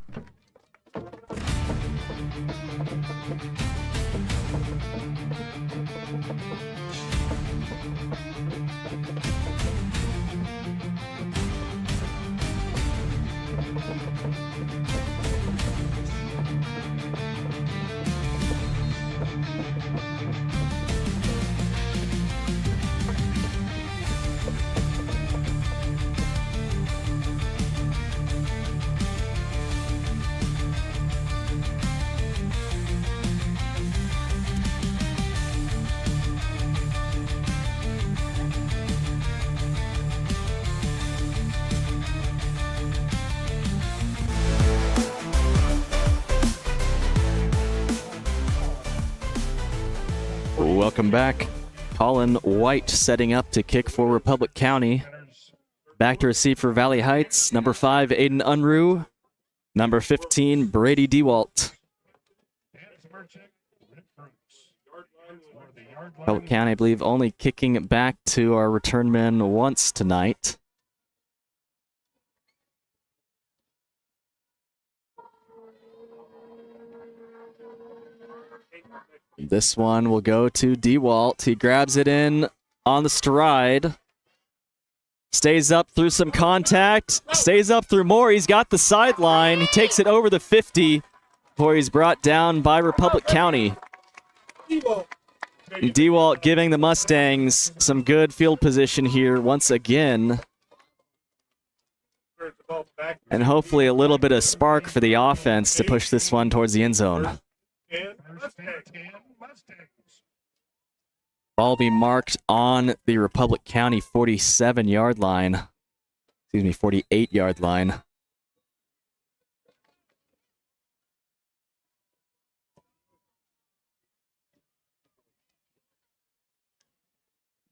Welcome back. Colin White setting up to kick for Republic County. Back to receive for Valley Heights. Number 5, Aiden Unruh. Number 15, Brady DeWalt. Republic County, I believe, only kicking it back to our return men once tonight. This one will go to DeWalt. He grabs it in on the stride. Stays up through some contact. Stays up through more. He's got the sideline. He takes it over the 50 before he's brought down by Republic County. DeWalt giving the Mustangs some good field position here once again. And hopefully a little bit of spark for the offense to push this one towards the end zone. Ball be marked on the Republic County 47-yard line. 48-yard line.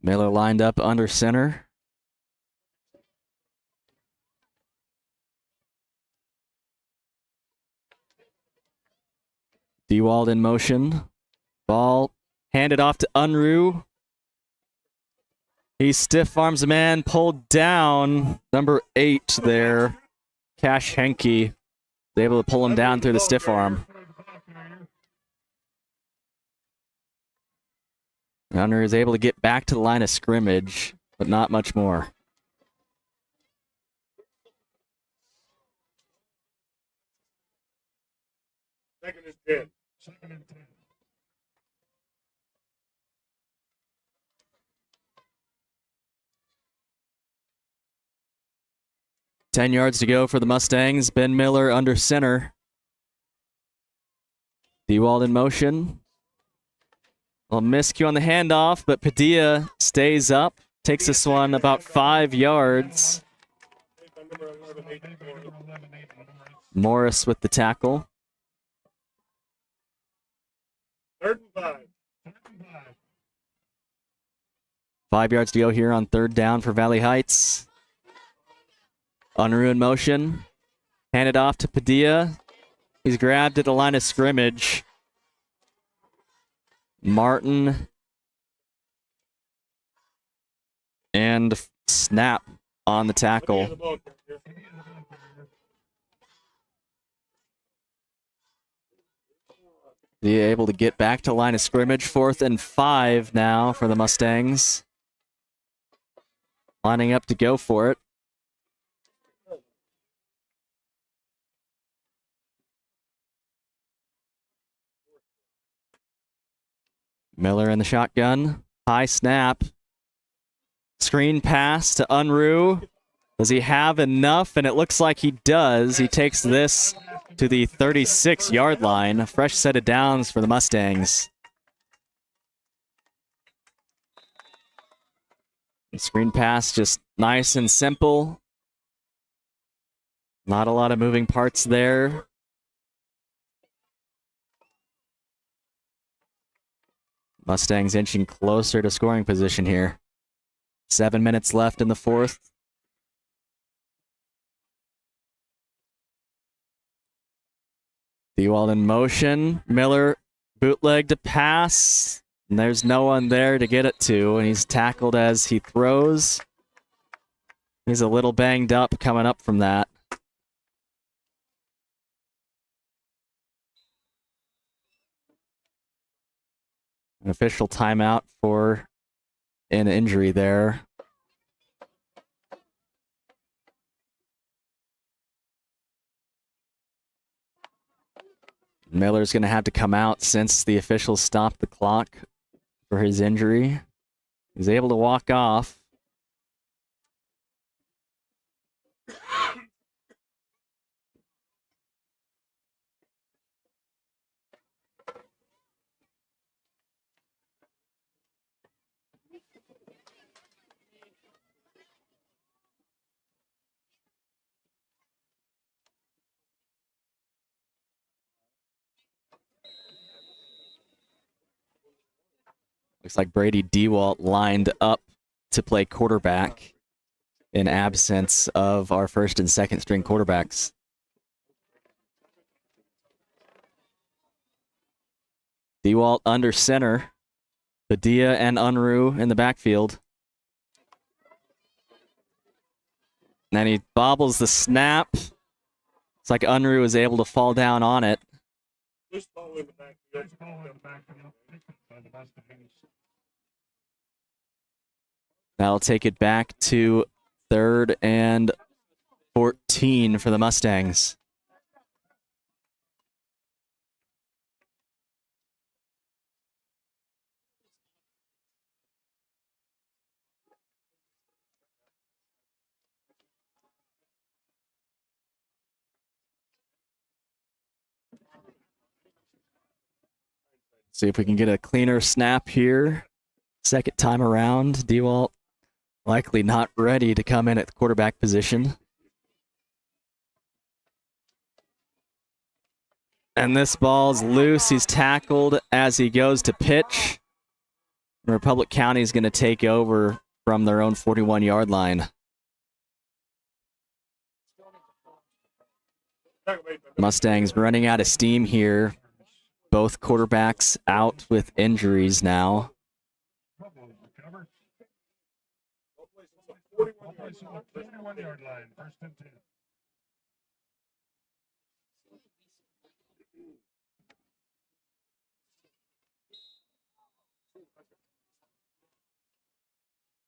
Miller lined up under center. Dewald in motion. Ball handed off to Unruh. He stiff arms a man, pulled down. Number 8 there, Cash Henke, is able to pull him down through the stiff arm. Unruh is able to get back to the line of scrimmage, but not much more. Second and 10. Second and 10. 10 yards to go for the Mustangs. Ben Miller under center. Dewald in motion. A miscue on the handoff, but Padilla stays up. Takes this one about 5 yards. Morris with the tackle. 3rd and 5. 5 yards to go here on 3rd down for Valley Heights. Unruh in motion. Handed off to Padilla. He's grabbed at the line of scrimmage. Martin. And snap on the tackle. Padilla able to get back to line of scrimmage. 4th and 5 now for the Mustangs. Lining up to go for it. Miller in the shotgun. High snap. Screen pass to Unruh. Does he have enough? And it looks like he does. He takes this to the 36-yard line. A fresh set of downs for the Mustangs. The screen pass just nice and simple. Not a lot of moving parts there. Mustangs inching closer to scoring position here. 7 minutes left in the 4th. Dewald in motion. Miller bootleg to pass. And there's no one there to get it to. And he's tackled as he throws. He's a little banged up coming up from that. An official timeout for an injury there. Miller's going to have to come out since the officials stopped the clock for his injury. He's able to walk off. Looks like Brady Dewalt lined up to play quarterback in absence of our 1st and 2nd string quarterbacks. Dewalt under center. Padilla and Unruh in the backfield. And then he bobbles the snap. It's like Unruh was able to fall down on it. That'll take it back to 3rd and 14 for the Mustangs. See if we can get a cleaner snap here. Second time around, Dewalt Likely not ready to come in at the quarterback position. And this ball's loose. He's tackled as he goes to pitch. Republic County is going to take over from their own 41-yard line. Mustangs running out of steam here. Both quarterbacks out with injuries now. 41-yard line, first and 10.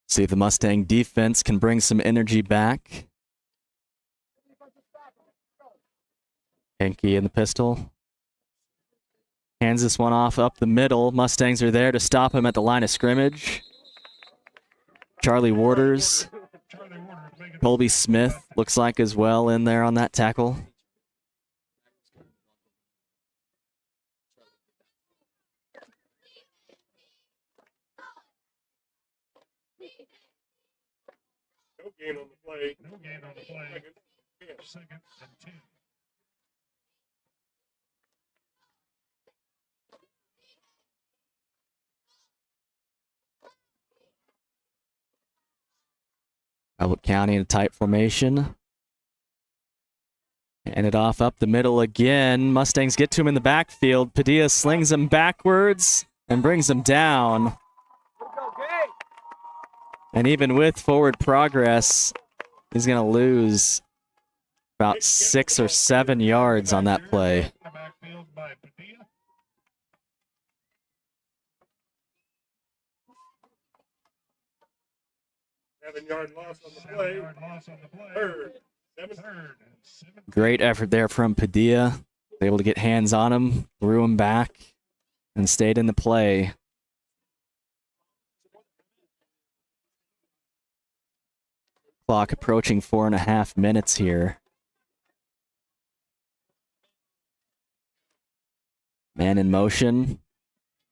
See if the Mustang defense can bring some energy back. Henke in the pistol. Hands this one off up the middle. Mustangs are there to stop him at the line of scrimmage. Charlie Waters. Colby Smith looks like as well in there on that tackle. No gain on the play. No gain on the play. Second and 10. Republic County in a tight formation. And it off up the middle again. Mustangs get to him in the backfield. Padilla slings him backwards and brings him down. And even with forward progress, he's going to lose about 6 or 7 yards on that play. 7-yard loss on the play. Third. Great effort there from Padilla. Able to get hands on him, threw him back, and stayed in the play. Clock approaching 4.5 minutes here. Man in motion.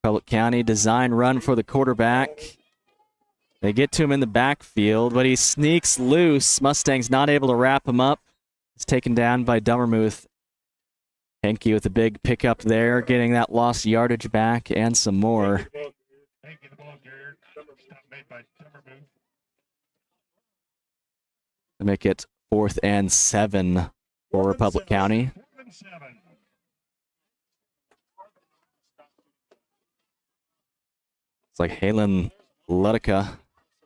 Republic County design run for the quarterback. They get to him in the backfield, but he sneaks loose. Mustang's not able to wrap him up. He's taken down by Dummermuth. Henke with a big pickup there, getting that lost yardage back and some more. To make it 4th and 7 for Republic County. It's like Halen Ludica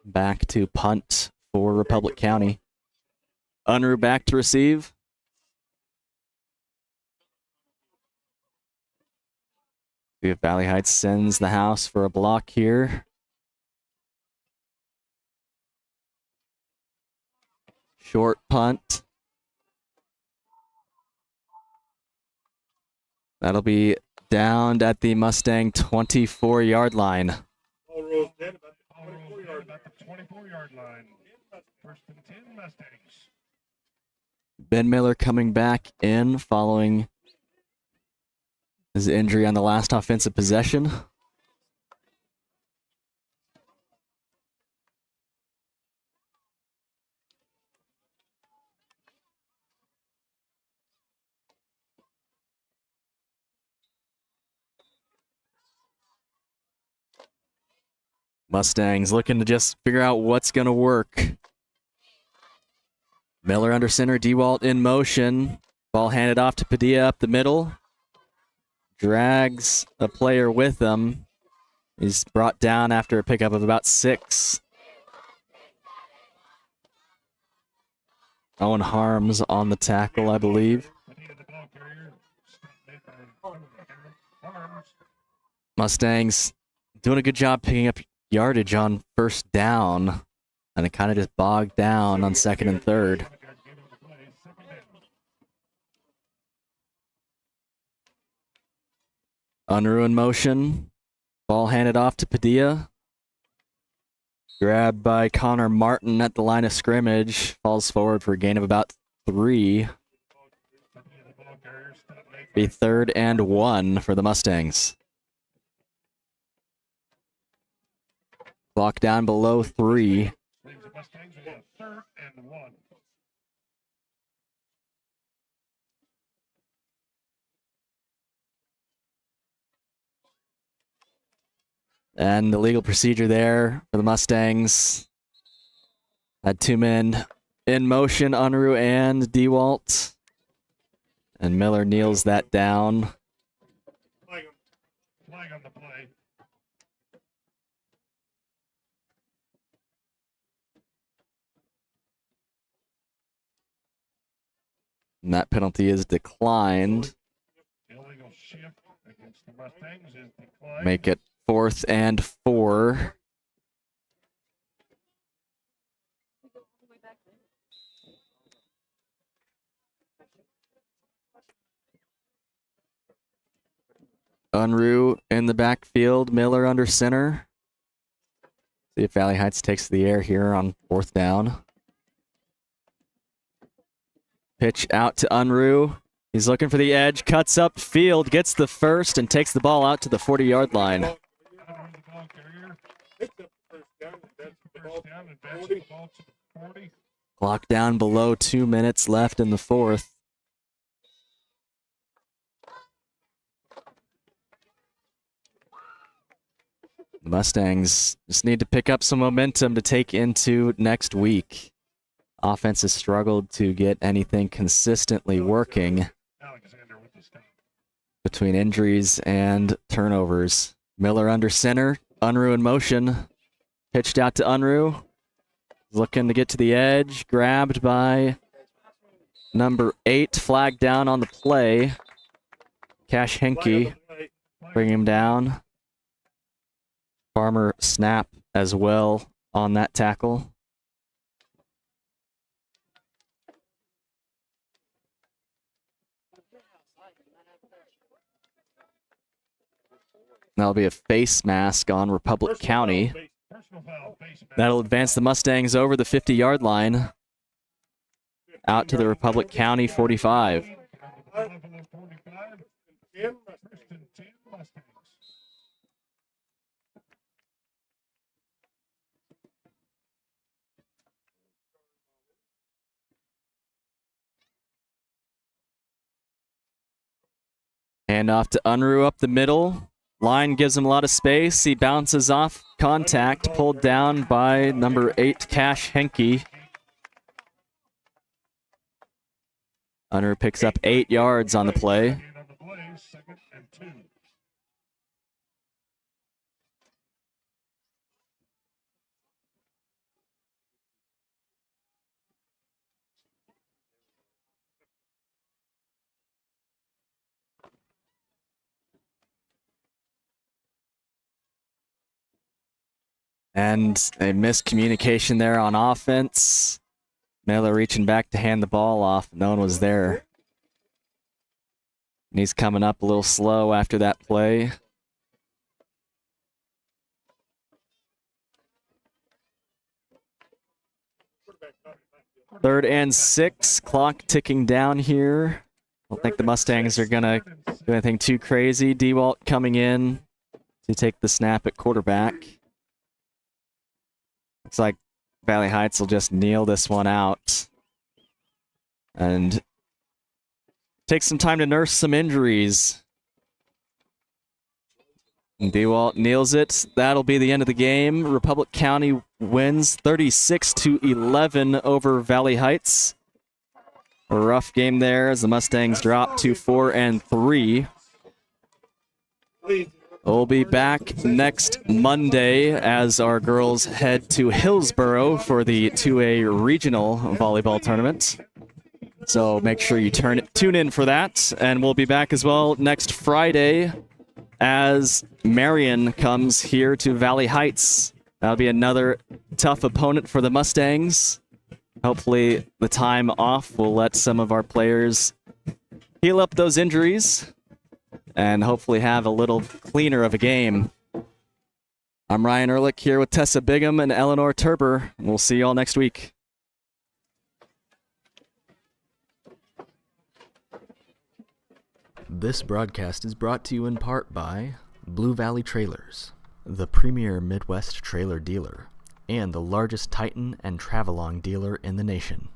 back to punt for Republic County. Unruh back to receive. See if Valley Heights sends the house for a block here. Short punt. That'll be downed at the Mustang 24-yard line. All rolls dead about the 24-yard line. First and 10 Mustangs. Ben Miller coming back in following his injury on the last offensive possession. Mustangs looking to just figure out what's going to work. Miller under center, DeWalt in motion. Ball handed off to Padilla up the middle. Drags a player with him. He's brought down after a pickup of about 6. Owen Harms on the tackle, I believe. Mustangs doing a good job picking up yardage on first down, and it kind of just bogged down on 2nd and 3rd. Unruh in motion. Ball handed off to Padilla. Grabbed by Connor Martin at the line of scrimmage. Falls forward for a gain of about 3. Be 3rd and 1 for the Mustangs. Clock down below 3. Mustangs with a 3rd and 1. And the legal procedure there for the Mustangs. Had 2 men in motion, Unruh and DeWalt. And Miller kneels that down. Flag on the play. And that penalty is declined. Illegal shift against the Mustangs is declined. Make it 4th and 4. Unruh in the backfield, Miller under center. See if Valley Heights takes the air here on 4th down. Pitch out to Unruh. He's looking for the edge, cuts up field, gets the first, and takes the ball out to the 40-yard line. Clock down below 2 minutes left in the 4th. The Mustangs just need to pick up some momentum to take into next week. Offense has struggled to get anything consistently working between injuries and turnovers. Miller under center, Unruh in motion. Pitched out to Unruh. Looking to get to the edge, grabbed by number 8, flagged down on the play. Cash Henke bring him down. Farmer snap as well on that tackle. That'll be a face mask on Republic County. That'll advance the Mustangs over the 50-yard line. Out to the Republic County 45. Hand off to Unruh up the middle. Line gives him a lot of space. He bounces off contact, pulled down by number 8, Cash Henke. Unruh picks up 8 yards on the play. And a miscommunication there on offense. Miller reaching back to hand the ball off. No one was there. And he's coming up a little slow after that play. Third and 6. Clock ticking down here. I don't think the Mustangs are going to do anything too crazy. DeWalt coming in to take the snap at quarterback. Looks like Valley Heights will just kneel this one out and take some time to nurse some injuries. And DeWalt kneels it. That'll be the end of the game. Republic County wins 36-11 over Valley Heights. A rough game there as the Mustangs drop to 4-3. We'll be back next Monday as our girls head to Hillsboro for the 2A regional volleyball tournament. So make sure you tune in for that. And we'll be back as well next Friday as Marion comes here to Valley Heights. That'll be another tough opponent for the Mustangs. Hopefully the time off will let some of our players heal up those injuries and hopefully have a little cleaner of a game. I'm Ryan Ehrlich here with Tessa Bigham and Eleanor Turber. We'll see you all next week. This broadcast is brought to you in part by Blue Valley Trailers, the premier Midwest trailer dealer, and the largest Titan and Travelong dealer in the nation.